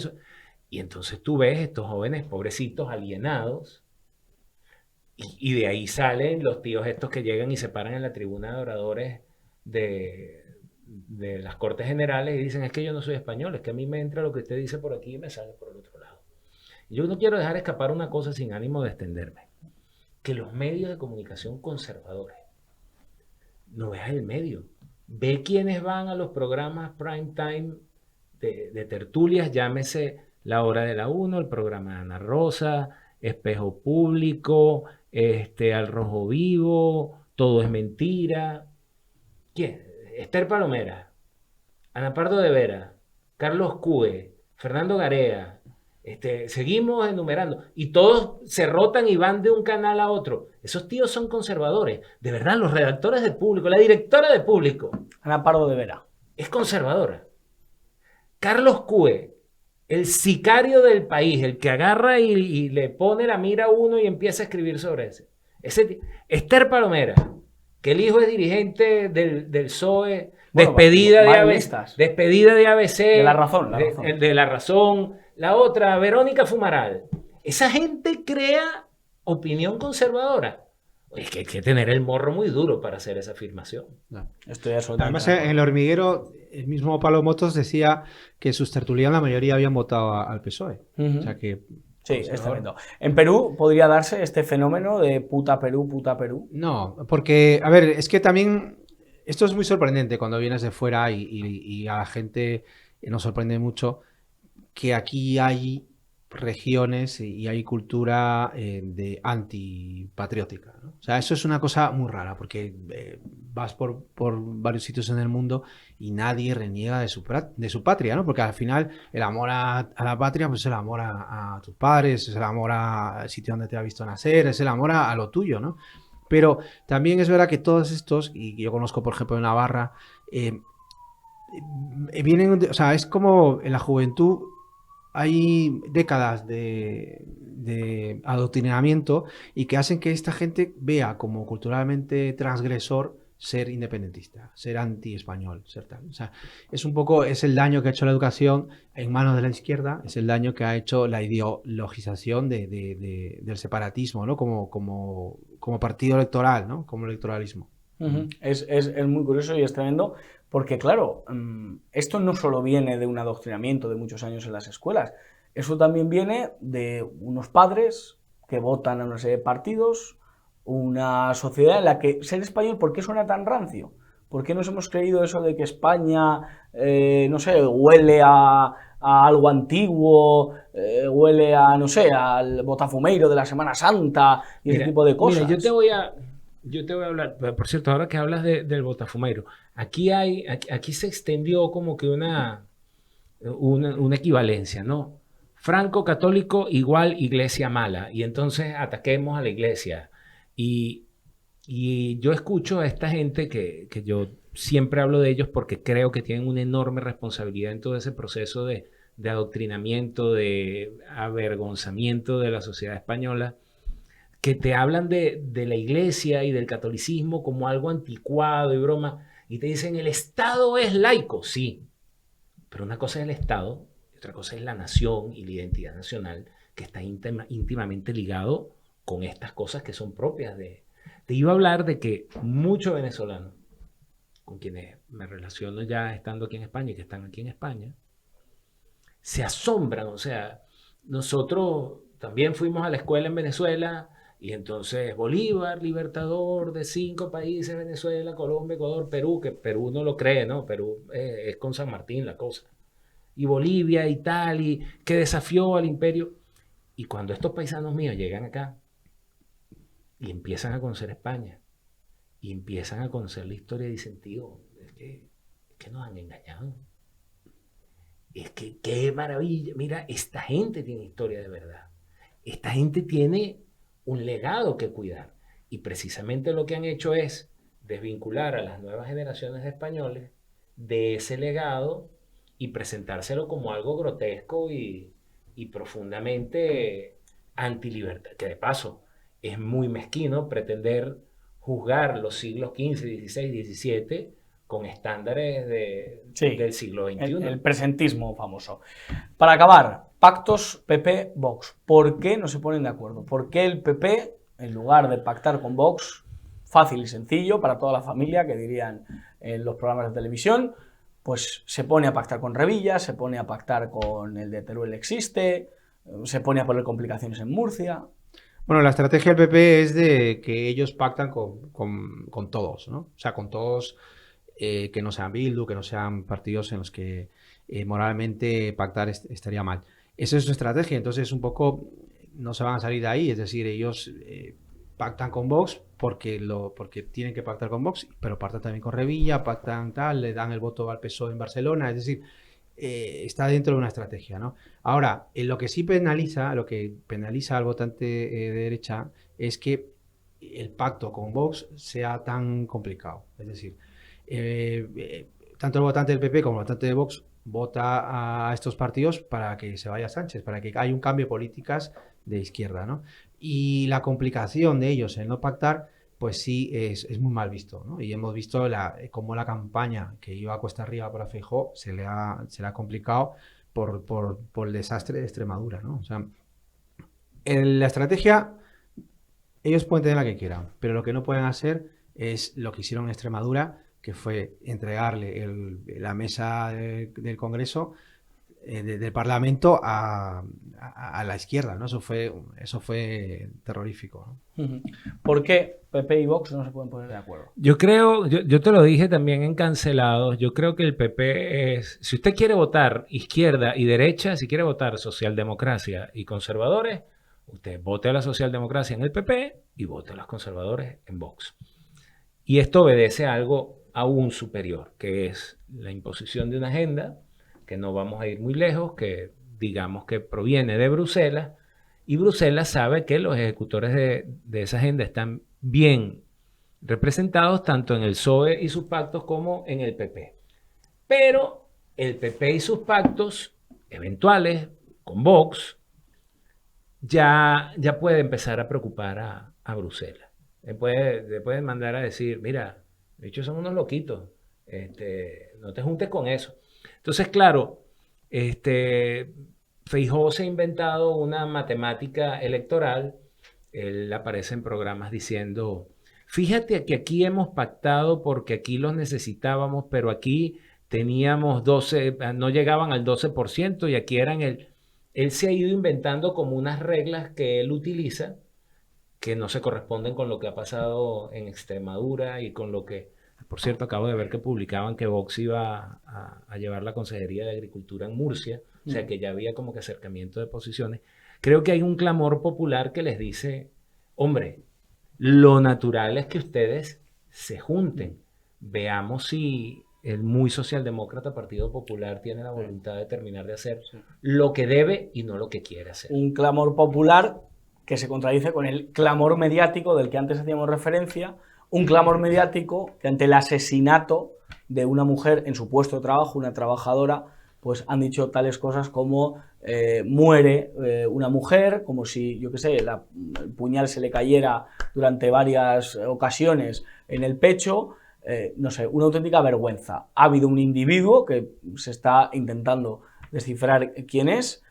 Y entonces tú ves estos jóvenes pobrecitos, alienados, y de ahí salen los tíos estos que llegan y se paran en la tribuna de oradores de las Cortes Generales y dicen: es que yo no soy español, es que a mí me entra lo que usted dice por aquí y me sale por el otro lado. Y yo no quiero dejar escapar una cosa sin ánimo de extenderme, que los medios de comunicación conservadores, no veas el medio, ve quienes van a los programas prime time de tertulias, llámese La Hora de la Uno, el programa de Ana Rosa, Espejo Público, Al Rojo Vivo, Todo es Mentira. ¿Quién? Esther Palomera, Ana Pardo de Vera, Carlos Cue, Fernando Garea. Seguimos enumerando. Y todos se rotan y van de un canal a otro. Esos tíos son conservadores. De verdad, los redactores de Público, la directora de Público, Ana Pardo de Vera, es conservadora. Carlos Cue, el sicario del país, el que agarra y le pone la mira a uno y empieza a escribir sobre ese. Esther Palomera, que el hijo es dirigente del PSOE, bueno, despedida de ABC, de La Razón. De La Razón. La otra, Verónica Fumaral. Esa gente crea opinión conservadora. Es que hay que tener el morro muy duro para hacer esa afirmación. No. Además, en El Hormiguero, el mismo Pablo Motos decía que sus tertulianos, la mayoría habían votado al PSOE. O sea que... Sí, es tremendo. ¿En Perú podría darse este fenómeno de puta Perú, puta Perú? No, porque, a ver, es que también esto es muy sorprendente cuando vienes de fuera y a la gente nos sorprende mucho que aquí hay regiones y hay cultura de antipatriótica, ¿no? O sea, eso es una cosa muy rara porque vas por varios sitios en el mundo y nadie reniega de su patria, ¿no? Porque al final el amor a la patria pues es el amor a tus padres, es el amor al sitio donde te ha visto nacer, es el amor a lo tuyo, ¿no? Pero también es verdad que todos estos, y yo conozco por ejemplo en Navarra, vienen, o sea, es como en la juventud hay décadas de adoctrinamiento y que hacen que esta gente vea como culturalmente transgresor ser independentista, ser anti-español, ser tal. O sea, es un poco, es el daño que ha hecho la educación en manos de la izquierda, es el daño que ha hecho la ideologización del separatismo, ¿no? Como partido electoral, ¿no? Como electoralismo. Es muy curioso y es tremendo porque, claro, esto no solo viene de un adoctrinamiento de muchos años en las escuelas, eso también viene de unos padres que votan a una serie de partidos, una sociedad en la que ser español, ¿por qué suena tan rancio? ¿Por qué nos hemos creído eso de que España, no sé, huele a algo antiguo, huele a, no sé, al botafumeiro de la Semana Santa y ese tipo de cosas? Mira, yo te voy a hablar, por cierto, ahora que hablas del botafumeiro, aquí se extendió como que una equivalencia, ¿no? Franco católico igual iglesia mala, y entonces ataquemos a la iglesia. Y yo escucho a esta gente que yo siempre hablo de ellos porque creo que tienen una enorme responsabilidad en todo ese proceso de adoctrinamiento, de avergonzamiento de la sociedad española, que te hablan de la iglesia y del catolicismo como algo anticuado y broma, y te dicen el Estado es laico, sí, pero una cosa es el Estado y otra cosa es la nación y la identidad nacional, que está íntimamente ligado con estas cosas que son propias de... Te iba a hablar de que muchos venezolanos, con quienes me relaciono ya estando aquí en España y que están aquí en España, se asombran. O sea, nosotros también fuimos a la escuela en Venezuela y entonces Bolívar, libertador de 5 países, Venezuela, Colombia, Ecuador, Perú, que Perú no lo cree, ¿no? Perú es con San Martín la cosa. Y Bolivia y tal, y que desafió al imperio. Y cuando estos paisanos míos llegan acá y empiezan a conocer España y empiezan a conocer la historia, dicen, tío, es que nos han engañado. Es que qué maravilla. Mira, esta gente tiene historia de verdad. Esta gente tiene un legado que cuidar. Y precisamente lo que han hecho es desvincular a las nuevas generaciones de españoles de ese legado y presentárselo como algo grotesco y profundamente antilibertad. Que de paso es muy mezquino pretender juzgar los siglos XV, XVI, XVII con estándares del siglo XXI. El presentismo famoso. Para acabar, pactos PP-Vox. ¿Por qué no se ponen de acuerdo? ¿Por qué el PP, en lugar de pactar con Vox, fácil y sencillo para toda la familia, que dirían en los programas de televisión, pues se pone a pactar con Revilla, se pone a pactar con el de Teruel Existe, se pone a poner complicaciones en Murcia? Bueno, la estrategia del PP es de que ellos pactan con todos, ¿no? O sea, con todos que no sean Bildu, que no sean partidos en los que moralmente pactar estaría mal. Esa es su estrategia, entonces un poco no se van a salir de ahí, es decir, ellos pactan con Vox porque tienen que pactar con Vox, pero pactan también con Revilla, pactan tal, le dan el voto al PSOE en Barcelona, es decir, está dentro de una estrategia, ¿no? Ahora, lo que sí penaliza, lo que penaliza al votante de derecha es que el pacto con Vox sea tan complicado, es decir, tanto el votante del PP como el votante de Vox vota a estos partidos para que se vaya Sánchez, para que haya un cambio de políticas de izquierda, ¿no? Y la complicación de ellos en no pactar, pues sí es muy mal visto, ¿no? Y hemos visto cómo la campaña que iba a cuesta arriba para Feijóo se le ha complicado por el desastre de Extremadura, ¿no? O sea, en la estrategia ellos pueden tener la que quieran, pero lo que no pueden hacer es lo que hicieron en Extremadura, que fue entregarle la mesa del Congreso, del Parlamento a la izquierda, ¿no? Eso fue terrorífico, ¿no? ¿Por qué PP y Vox no se pueden poner de acuerdo? Yo creo, yo te lo dije también en Cancelados, yo creo que el PP es, si usted quiere votar izquierda y derecha, si quiere votar socialdemocracia y conservadores, usted vote a la socialdemocracia en el PP y vote a los conservadores en Vox. Y esto obedece a algo aún superior, que es la imposición de una agenda, que no vamos a ir muy lejos, que digamos que proviene de Bruselas, y Bruselas sabe que los ejecutores de esa agenda están bien representados tanto en el PSOE y sus pactos como en el PP. Pero el PP y sus pactos eventuales con Vox ya puede empezar a preocupar a Bruselas. Le pueden mandar a decir, mira, De hecho, son unos loquitos. No te juntes con eso. Entonces, claro, Feijóo se ha inventado una matemática electoral. Él aparece en programas diciendo, fíjate que aquí hemos pactado porque aquí los necesitábamos, pero aquí teníamos 12, no llegaban al 12% y aquí eran Él se ha ido inventando como unas reglas que él utiliza que no se corresponden con lo que ha pasado en Extremadura y con lo que, por cierto, acabo de ver que publicaban que Vox iba a llevar la Consejería de Agricultura en Murcia, o sea que ya había como que acercamiento de posiciones. Creo que hay un clamor popular que les dice, hombre, lo natural es que ustedes se junten. Veamos si el muy socialdemócrata Partido Popular tiene la voluntad de terminar de hacer lo que debe y no lo que quiere hacer. Un clamor popular que se contradice con el clamor mediático del que antes hacíamos referencia, un clamor mediático que ante el asesinato de una mujer en su puesto de trabajo, una trabajadora, pues han dicho tales cosas como muere una mujer, como si, yo qué sé, el puñal se le cayera durante varias ocasiones en el pecho, no sé, una auténtica vergüenza. Ha habido un individuo que se está intentando descifrar quién es,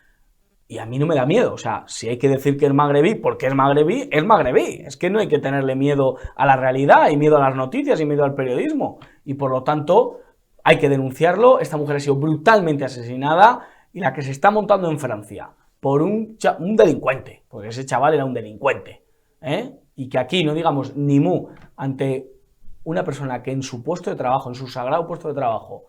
y a mí no me da miedo. O sea, si hay que decir que es magrebí porque es magrebí, es magrebí. Es que no hay que tenerle miedo a la realidad, y miedo a las noticias, y miedo al periodismo. Y por lo tanto, hay que denunciarlo. Esta mujer ha sido brutalmente asesinada, y la que se está montando en Francia por un delincuente, porque ese chaval era un delincuente, y que aquí no digamos ni mu ante una persona que en su puesto de trabajo, en su sagrado puesto de trabajo,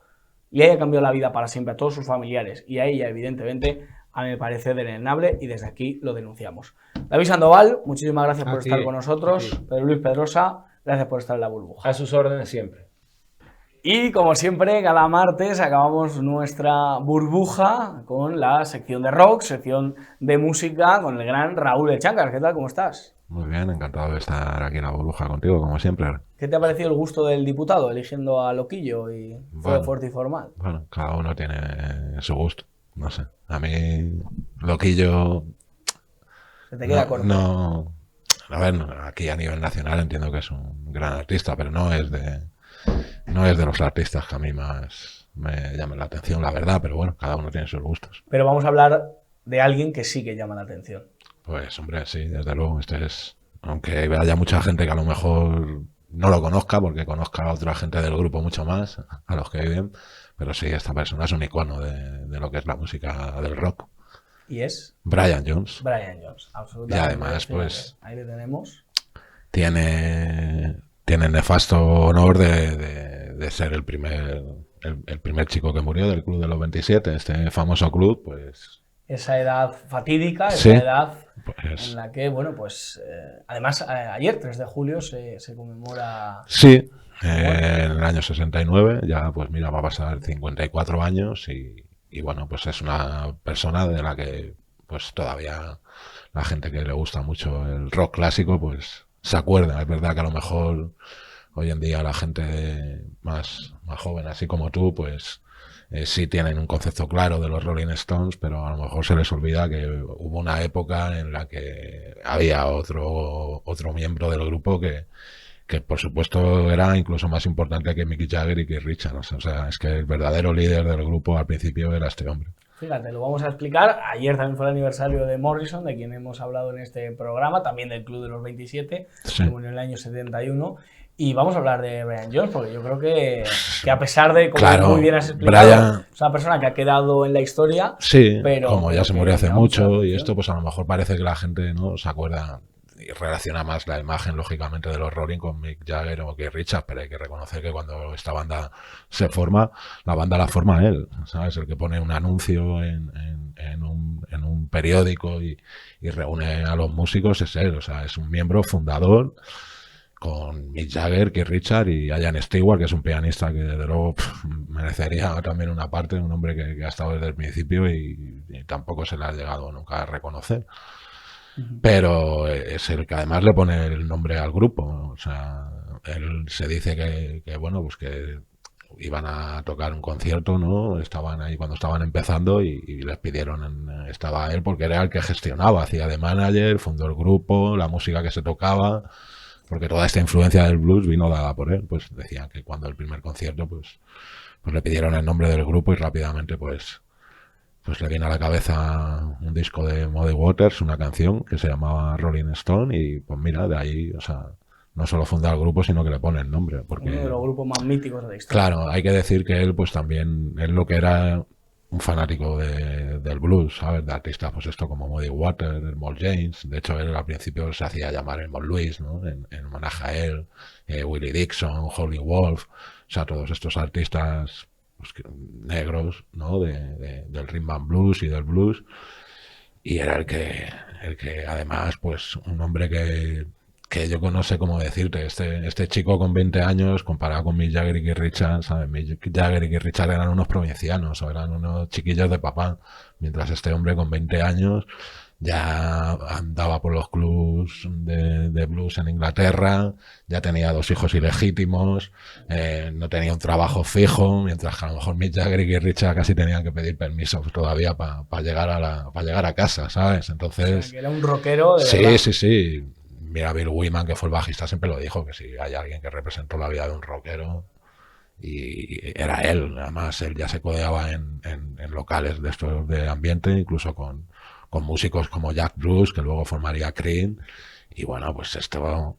le haya cambiado la vida para siempre a todos sus familiares y a ella, evidentemente, a mí me parece deleznable, y desde aquí lo denunciamos. David Sandoval, muchísimas gracias por estar con nosotros. Pedro Luis Pedrosa, gracias por estar en La Burbuja. A sus órdenes siempre. Y como siempre, cada martes acabamos nuestra burbuja con la sección de rock, sección de música, con el gran Raúl Echancar. ¿Qué tal? ¿Cómo estás? Muy bien, encantado de estar aquí en La Burbuja contigo, como siempre. ¿Qué te ha parecido el gusto del diputado eligiendo a Loquillo y fue fuerte y formal? Bueno, cada uno tiene su gusto, no sé. A mí, Loquillo... ¿Se te queda corto? No, a ver, aquí a nivel nacional entiendo que es un gran artista, pero no es de los artistas que a mí más me llaman la atención, la verdad, pero bueno, cada uno tiene sus gustos. Pero vamos a hablar de alguien que sí que llama la atención. Pues hombre, sí, desde luego, aunque haya mucha gente que a lo mejor no lo conozca, porque conozca a otra gente del grupo mucho más, a los que viven, pero sí, esta persona es un icono de lo que es la música del rock. ¿Y es? Brian Jones. Brian Jones, absolutamente. Y además, pues... Ahí le tenemos. Tiene el nefasto honor de ser el primer chico que murió del Club de los 27, este famoso club, pues... Esa edad fatídica, sí, esa edad pues, en la que, bueno, pues además ayer, 3 de julio, se conmemora... Sí, en el año 69, ya pues mira, va a pasar 54 años y bueno, pues es una persona de la que pues todavía la gente que le gusta mucho el rock clásico pues se acuerda. Es verdad que a lo mejor hoy en día la gente más joven, así como tú, pues... sí tienen un concepto claro de los Rolling Stones, pero a lo mejor se les olvida que hubo una época en la que había otro miembro del grupo que por supuesto era incluso más importante que Mick Jagger y Keith Richards. O sea, es que el verdadero líder del grupo al principio era este hombre. Fíjate, lo vamos a explicar. Ayer también fue el aniversario de Morrison, de quien hemos hablado en este programa, también del Club de los 27, Sí. que murió en el año 71. Y vamos a hablar de Brian Jones, porque yo creo que a pesar de, como Claro, muy bien has explicado, Brian... es una persona que ha quedado en la historia. Sí, pero como ya se murió hace llama mucha mucho y atención. esto pues a lo mejor parece que la gente no se acuerda y relaciona más la imagen lógicamente de los Rolling con Mick Jagger o Keith Richards, pero hay que reconocer que cuando esta banda se forma, la banda la forma él, ¿sabes? El que pone un anuncio en un periódico y reúne a los músicos es él, o sea, es un miembro fundador con Mick Jagger, Keith Richards y Ian Stewart, que es un pianista que desde luego merecería también una parte, un hombre que ha estado desde el principio y tampoco se le ha llegado nunca a reconocer. Pero es el que además le pone el nombre al grupo. O sea, él se dice que bueno, pues que iban a tocar un concierto, ¿no? Estaban ahí cuando estaban empezando y les pidieron, estaba él porque era el que gestionaba, hacía de manager, fundó el grupo, la música que se tocaba. porque toda esta influencia del blues vino dada por él. Pues decían que cuando el primer concierto, pues le pidieron el nombre del grupo y rápidamente pues le viene a la cabeza un disco de Muddy Waters, una canción que se llamaba Rolling Stone, y pues mira, de ahí, o sea, no solo funda el grupo, sino que le pone el nombre. Porque, uno de los grupos más míticos de la historia. claro, hay que decir que él pues también, él lo que era un fanático del blues, ¿sabes? De artistas pues esto como Muddy Waters, el Mol James. De hecho, él al principio se hacía llamar el Mol Louis, ¿no? En homenaje a él, Willie Dixon, Howlin' Wolf, o sea, todos estos artistas pues, negros, ¿no? Del rhythm and blues y del blues. Y era el que además, pues un hombre que yo no sé cómo decirte, este chico con 20 años comparado con Mick Jagger y Keith Richards, ¿sabes? Mick Jagger y Keith Richards eran unos provincianos o eran unos chiquillos de papá, mientras este hombre con 20 años ya andaba por los clubs de blues en Inglaterra, ya tenía 2 hijos ilegítimos, no tenía un trabajo fijo, mientras que a lo mejor Mick Jagger y Keith Richards casi tenían que pedir permiso todavía para llegar a casa, ¿sabes? Entonces, O sea, que era un rockero de sí, verdad. sí. Mira, Bill Wyman, que fue el bajista, siempre lo dijo, que si hay alguien que representó la vida de un rockero, y era él. Además, él ya se codeaba en locales de estos de ambiente, incluso con músicos como Jack Bruce, que luego formaría Cream. Y bueno, pues esto,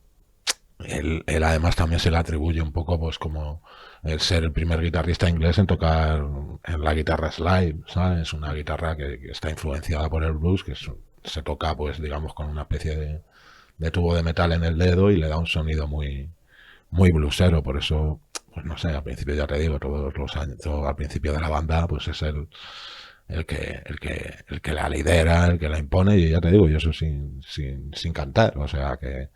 él además también se le atribuye un poco pues como el ser el primer guitarrista inglés en tocar en la guitarra slide, ¿sabes? Una guitarra que está influenciada por el blues, que se toca pues digamos con una especie de tubo de metal en el dedo y le da un sonido muy bluesero. Por eso, pues no sé, al principio ya te digo, todos los años, todo al principio de la banda, pues es el que la lidera, el que la impone, y ya te digo, yo eso sin cantar, o sea que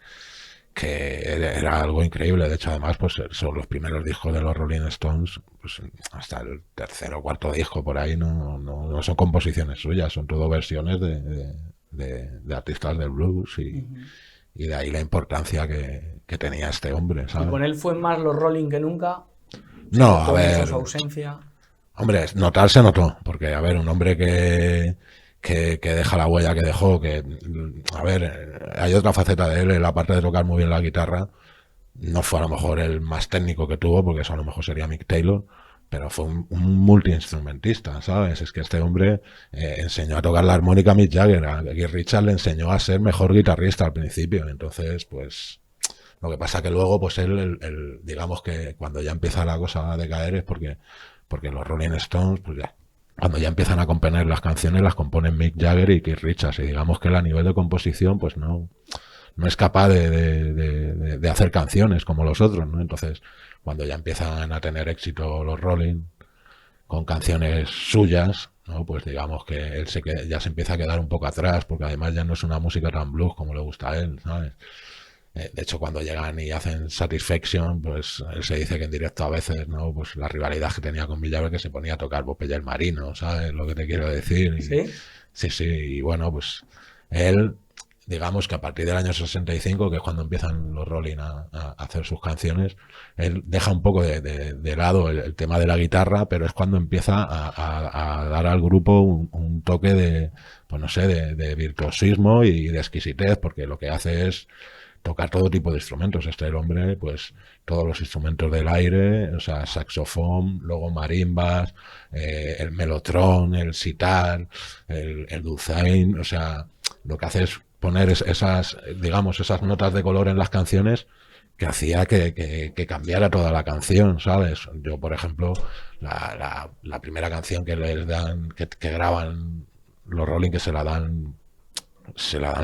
era algo increíble. De hecho, además, pues son los primeros discos de los Rolling Stones, pues hasta el tercer o cuarto disco por ahí no son composiciones suyas, son todo versiones de artistas del blues, y de ahí la importancia que tenía este hombre, Y ¿sabes? con él fue más los Rolling que nunca. No, a Con ver, su ausencia. hombre, notar se notó, porque, a ver, un hombre que deja la huella que dejó, a ver, hay otra faceta de él, aparte de tocar muy bien la guitarra, no fue a lo mejor el más técnico que tuvo, porque eso a lo mejor sería Mick Taylor, pero fue un multiinstrumentista, ¿sabes? Es que este hombre enseñó a tocar la armónica a Mick Jagger, a Keith Richards le enseñó a ser mejor guitarrista al principio, entonces, pues, lo que pasa que luego, pues él digamos que cuando ya empieza la cosa a decaer es porque los Rolling Stones, pues ya, cuando ya empiezan a componer las canciones, las componen Mick Jagger y Keith Richards, y digamos que él a nivel de composición, pues no es capaz de hacer canciones como los otros, ¿no? Entonces, cuando ya empiezan a tener éxito los Rolling con canciones suyas, ¿no? Pues digamos que él ya se empieza a quedar un poco atrás, porque además ya no es una música tan blues como le gusta a él, ¿sabes? De hecho, cuando llegan y hacen Satisfaction, pues él se dice que en directo a veces, ¿no? Pues la rivalidad que tenía con Mick Jagger, que se ponía a tocar Popeye el Marino, ¿sabes lo que te quiero decir? ¿Sí? Sí, y bueno, pues él, digamos que a partir del año 65, que es cuando empiezan los Rolling a hacer sus canciones, él deja un poco de lado el tema de la guitarra, pero es cuando empieza a dar al grupo un toque pues no sé, de virtuosismo y de exquisitez, porque lo que hace es tocar todo tipo de instrumentos. El hombre, pues todos los instrumentos del aire, o sea, saxofón, luego marimbas, el melotron, el sitar, el dulzain, o sea, lo que hace es poner esas notas de color en las canciones que hacía que cambiara toda la canción, ¿sabes? Yo, por ejemplo, la primera canción que les dan, que graban los Rolling, que se la dan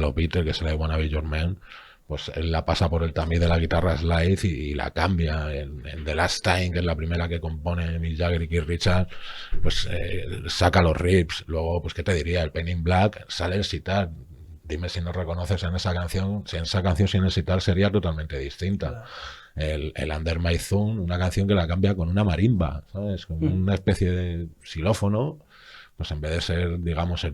los Beatles, que se la de Wanna Be Your Man, pues él la pasa por el tamiz de la guitarra slide y la cambia en The Last Time, que es la primera que compone Mick Jagger y Keith Richards, pues saca los riffs. Luego, pues qué te diría, el Pain in Black, sale el sitar. Dime si no reconoces en esa canción, si en esa canción sin el sitar sería totalmente distinta. El Under My Thumb, una canción que la cambia con una marimba, ¿sabes? Con una especie de xilófono. Pues en vez de ser, digamos, el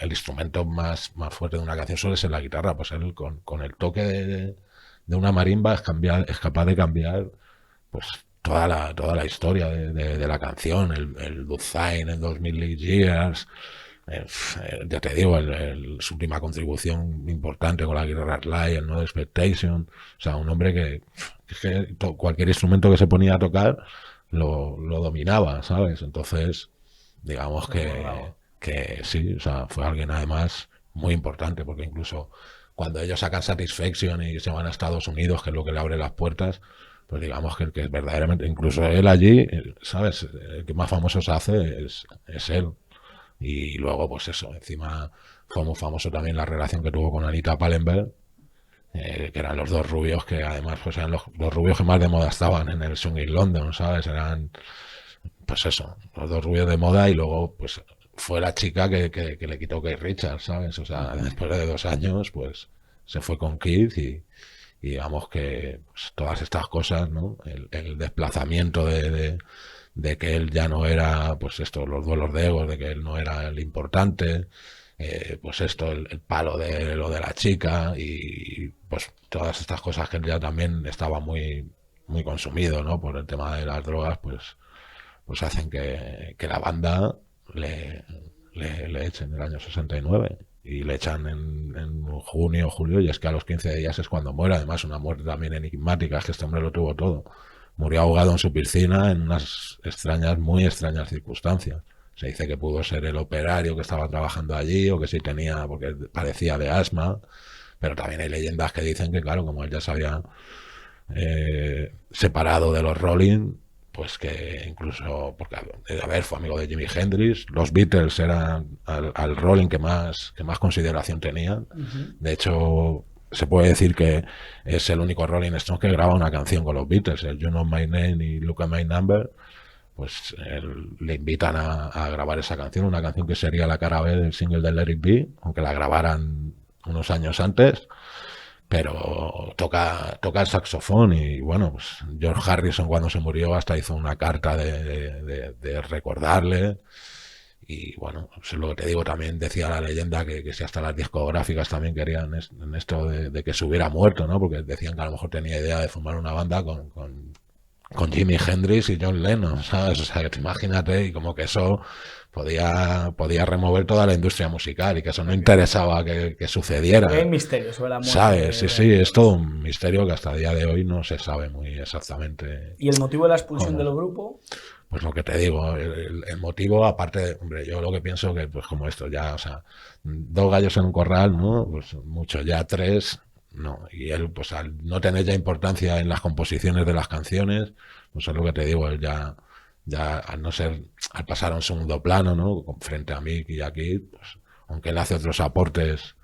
instrumento más fuerte de una canción suele ser la guitarra, pues él con el toque de una marimba es capaz de cambiar pues toda la historia de la canción, el Dulzain, el 2000 Years, Ya te digo, su última contribución importante con la Guitar Live, el No Expectation, o sea, un hombre que cualquier instrumento que se ponía a tocar lo dominaba, ¿sabes? Entonces, digamos que sí, o sea, fue alguien además muy importante, porque incluso cuando ellos sacan Satisfaction y se van a Estados Unidos, que es lo que le abre las puertas, pues digamos que el que verdaderamente, incluso él allí, ¿sabes? El que más famoso se hace es él. Y luego, pues eso, encima fue muy famoso también la relación que tuvo con Anita Pallenberg, que eran los dos rubios que además pues eran los rubios que más de moda estaban en el Swing in London, ¿sabes? Eran, pues eso, los dos rubios de moda y luego, pues fue la chica que le quitó Keith Richards, ¿sabes? O sea, después de 2 años, pues se fue con Keith y digamos que pues, todas estas cosas, ¿no? El desplazamiento de que él ya no era, pues esto, los duelos de egos, de que él no era el importante, pues esto, el palo de lo de la chica y pues todas estas cosas que él ya también estaba muy, muy consumido, ¿no? Por el tema de las drogas, pues hacen que la banda le echen en el año 69 y le echan en junio o julio y es que a los 15 días es cuando muere, además una muerte también enigmática, es que este hombre lo tuvo todo. Murió ahogado en su piscina en unas muy extrañas circunstancias. Se dice que pudo ser el operario que estaba trabajando allí o que sí tenía, porque padecía de asma, pero también hay leyendas que dicen que, claro, como él ya se había separado de los Rolling, pues que incluso, porque a ver, fue amigo de Jimi Hendrix, los Beatles eran al Rolling que más consideración tenían. De hecho, se puede decir que es el único Rolling Stone que graba una canción con los Beatles, el You Know My Name y Look at My Number, pues le invitan a grabar esa canción, una canción que sería la cara B del single de Let It Be, aunque la grabaran unos años antes, pero toca el saxofón y bueno, pues George Harrison cuando se murió hasta hizo una carta de recordarle. Y bueno, eso es lo que te digo, también decía la leyenda que si hasta las discográficas también querían en esto de que se hubiera muerto, ¿no? Porque decían que a lo mejor tenía idea de formar una banda con Jimi Hendrix y John Lennon, ¿sabes? O sea, que imagínate, y como que eso podía remover toda la industria musical y que eso no interesaba que sucediera. Hay misterio sobre la muerte. ¿Sabes? Sí, es todo un misterio que hasta el día de hoy no se sabe muy exactamente. ¿Y el motivo de la expulsión del grupo? Pues lo que te digo, el motivo, aparte, hombre, yo lo que pienso que, pues como esto ya, o sea, 2 gallos en un corral, ¿no? Pues mucho, ya 3, no. Y él, pues al no tener ya importancia en las composiciones de las canciones, pues es lo que te digo, él ya al pasar a un segundo plano, ¿no? Frente a Mick y aquí, pues, aunque él hace otros aportes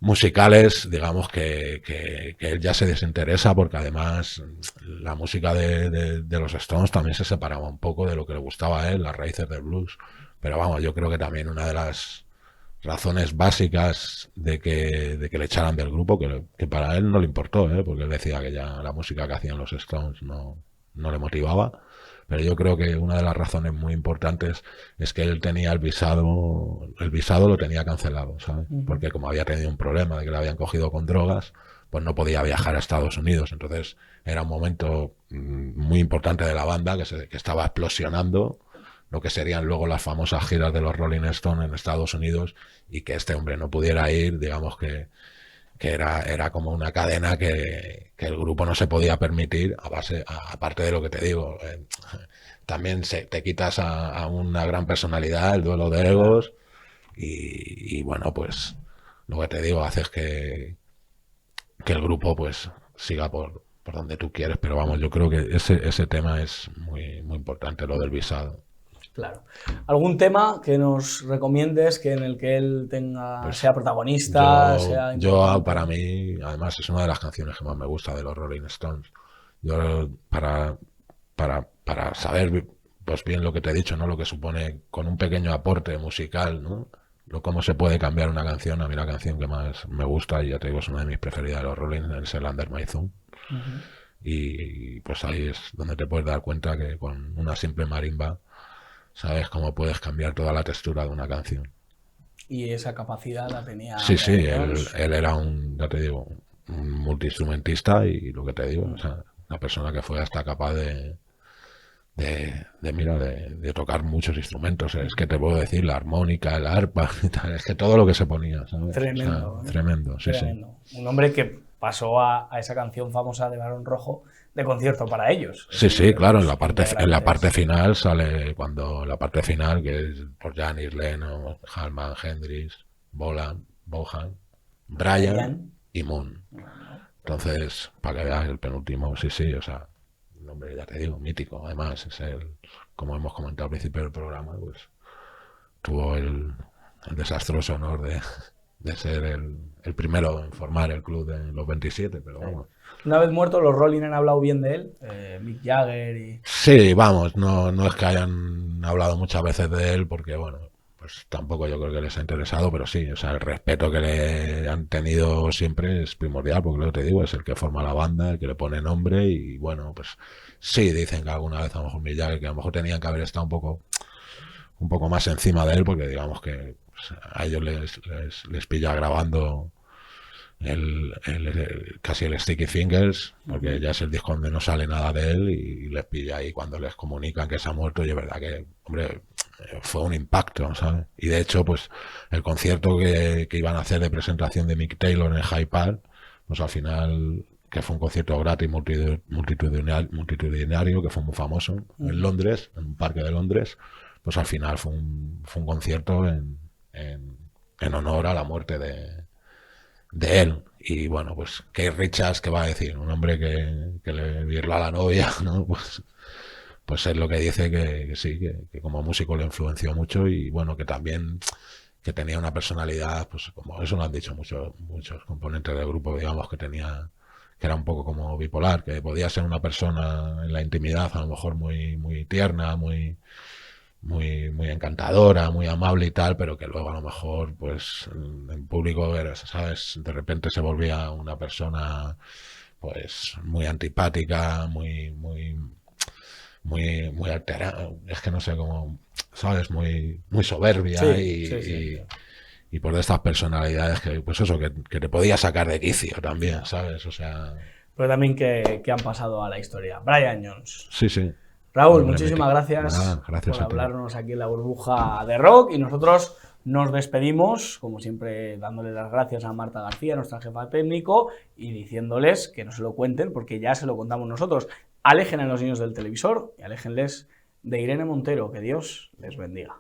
musicales, digamos que él ya se desinteresa porque además la música de los Stones también se separaba un poco de lo que le gustaba a él, las raíces del blues. Pero vamos, yo creo que también una de las razones básicas de que le echaran del grupo, que para él no le importó, porque él decía que ya la música que hacían los Stones no le motivaba. Pero yo creo que una de las razones muy importantes es que él tenía el visado lo tenía cancelado, ¿sabes? Porque como había tenido un problema de que le habían cogido con drogas, pues no podía viajar a Estados Unidos. Entonces era un momento muy importante de la banda que estaba explosionando lo que serían luego las famosas giras de los Rolling Stones en Estados Unidos y que este hombre no pudiera ir, digamos que era como una cadena que el grupo no se podía permitir, aparte de lo que te digo, también te quitas a una gran personalidad, el duelo de egos, y bueno, pues lo que te digo, haces que el grupo pues siga por donde tú quieres, pero vamos, yo creo que ese tema es muy, muy importante, lo del visado. Claro. ¿Algún tema que nos recomiendes que en el que él sea protagonista? Para mí, además, es una de las canciones que más me gusta de los Rolling Stones. Yo, para saber pues bien lo que te he dicho, ¿no? Lo que supone con un pequeño aporte musical, ¿no? Cómo se puede cambiar una canción. A mí la canción que más me gusta, y ya te digo, es una de mis preferidas de los Rolling, es el Under My Thumb. Y pues ahí es donde te puedes dar cuenta que con una simple marimba sabes cómo puedes cambiar toda la textura de una canción. Y esa capacidad la tenía. Sí, él era ya te digo, un multiinstrumentista y lo que te digo, o sea, una persona que fue hasta capaz de de tocar muchos instrumentos. Es que te puedo decir, la armónica, el arpa, y tal, es que todo lo que se ponía, ¿sabes? Tremendo. O sea, tremendo, sí, Tremendo. Un hombre que pasó a esa canción famosa de Barón Rojo de concierto para ellos. sí. Sí, claro, en la parte integrantes. final sale cuando la parte final, que es por Janis, Lennon, Hallman, Hendrix, Bolan, Bohan, Brian y Moon. Entonces, para que veas el penúltimo, sí, o sea, un hombre, ya te digo, mítico. Además, es como hemos comentado al principio del programa, pues tuvo el desastroso honor de ser el primero en formar el club de los 27, pero vamos. Una vez muerto, los Rolling han hablado bien de él, Mick Jagger y... Sí, vamos, no es que hayan hablado muchas veces de él, porque bueno, pues tampoco yo creo que les ha interesado, pero sí, o sea, el respeto que le han tenido siempre es primordial, porque lo que te digo, es el que forma la banda, el que le pone nombre, y bueno, pues sí, dicen que alguna vez a lo mejor Mick Jagger, que a lo mejor tenían que haber estado un poco más encima de él, porque digamos que pues, a ellos les pilla grabando casi el Sticky Fingers, porque ya es el disco donde no sale nada de él, y les pilla ahí cuando les comunican que se ha muerto, y es verdad que, hombre, fue un impacto, ¿sabes? Y de hecho, pues el concierto que iban a hacer de presentación de Mick Taylor en el Hyde Park, pues al final, que fue un concierto gratis multitudinario, que fue muy famoso en Londres, en un parque de Londres, pues al final fue un concierto en honor a la muerte de él. Y bueno, pues Keith Richards, ¿qué va a decir? Un hombre que le virla a la novia, ¿no? Pues es lo que dice, que sí, que como músico le influenció mucho, y bueno, que también que tenía una personalidad, pues como eso lo han dicho muchos componentes del grupo, digamos, que era un poco como bipolar, que podía ser una persona en la intimidad a lo mejor muy tierna, muy encantadora, muy amable y tal, pero que luego a lo mejor, pues, en público, ¿sabes? De repente se volvía una persona, pues, muy antipática, muy alterada, es que no sé cómo, ¿sabes? Muy soberbia, Sí. y por estas personalidades que, pues eso, que te podía sacar de quicio también, ¿sabes? O sea, Pero también que han pasado a la historia. Brian Jones. sí. Raúl, Hombre, muchísimas gracias nada, gracias por a ti. hablarnos aquí en la burbuja de rock, y nosotros nos despedimos, como siempre, dándole las gracias a Marta García, nuestra jefa técnico, y diciéndoles que no se lo cuenten, porque ya se lo contamos nosotros. Alejen a los niños del televisor y aléjenles de Irene Montero. Que Dios les bendiga.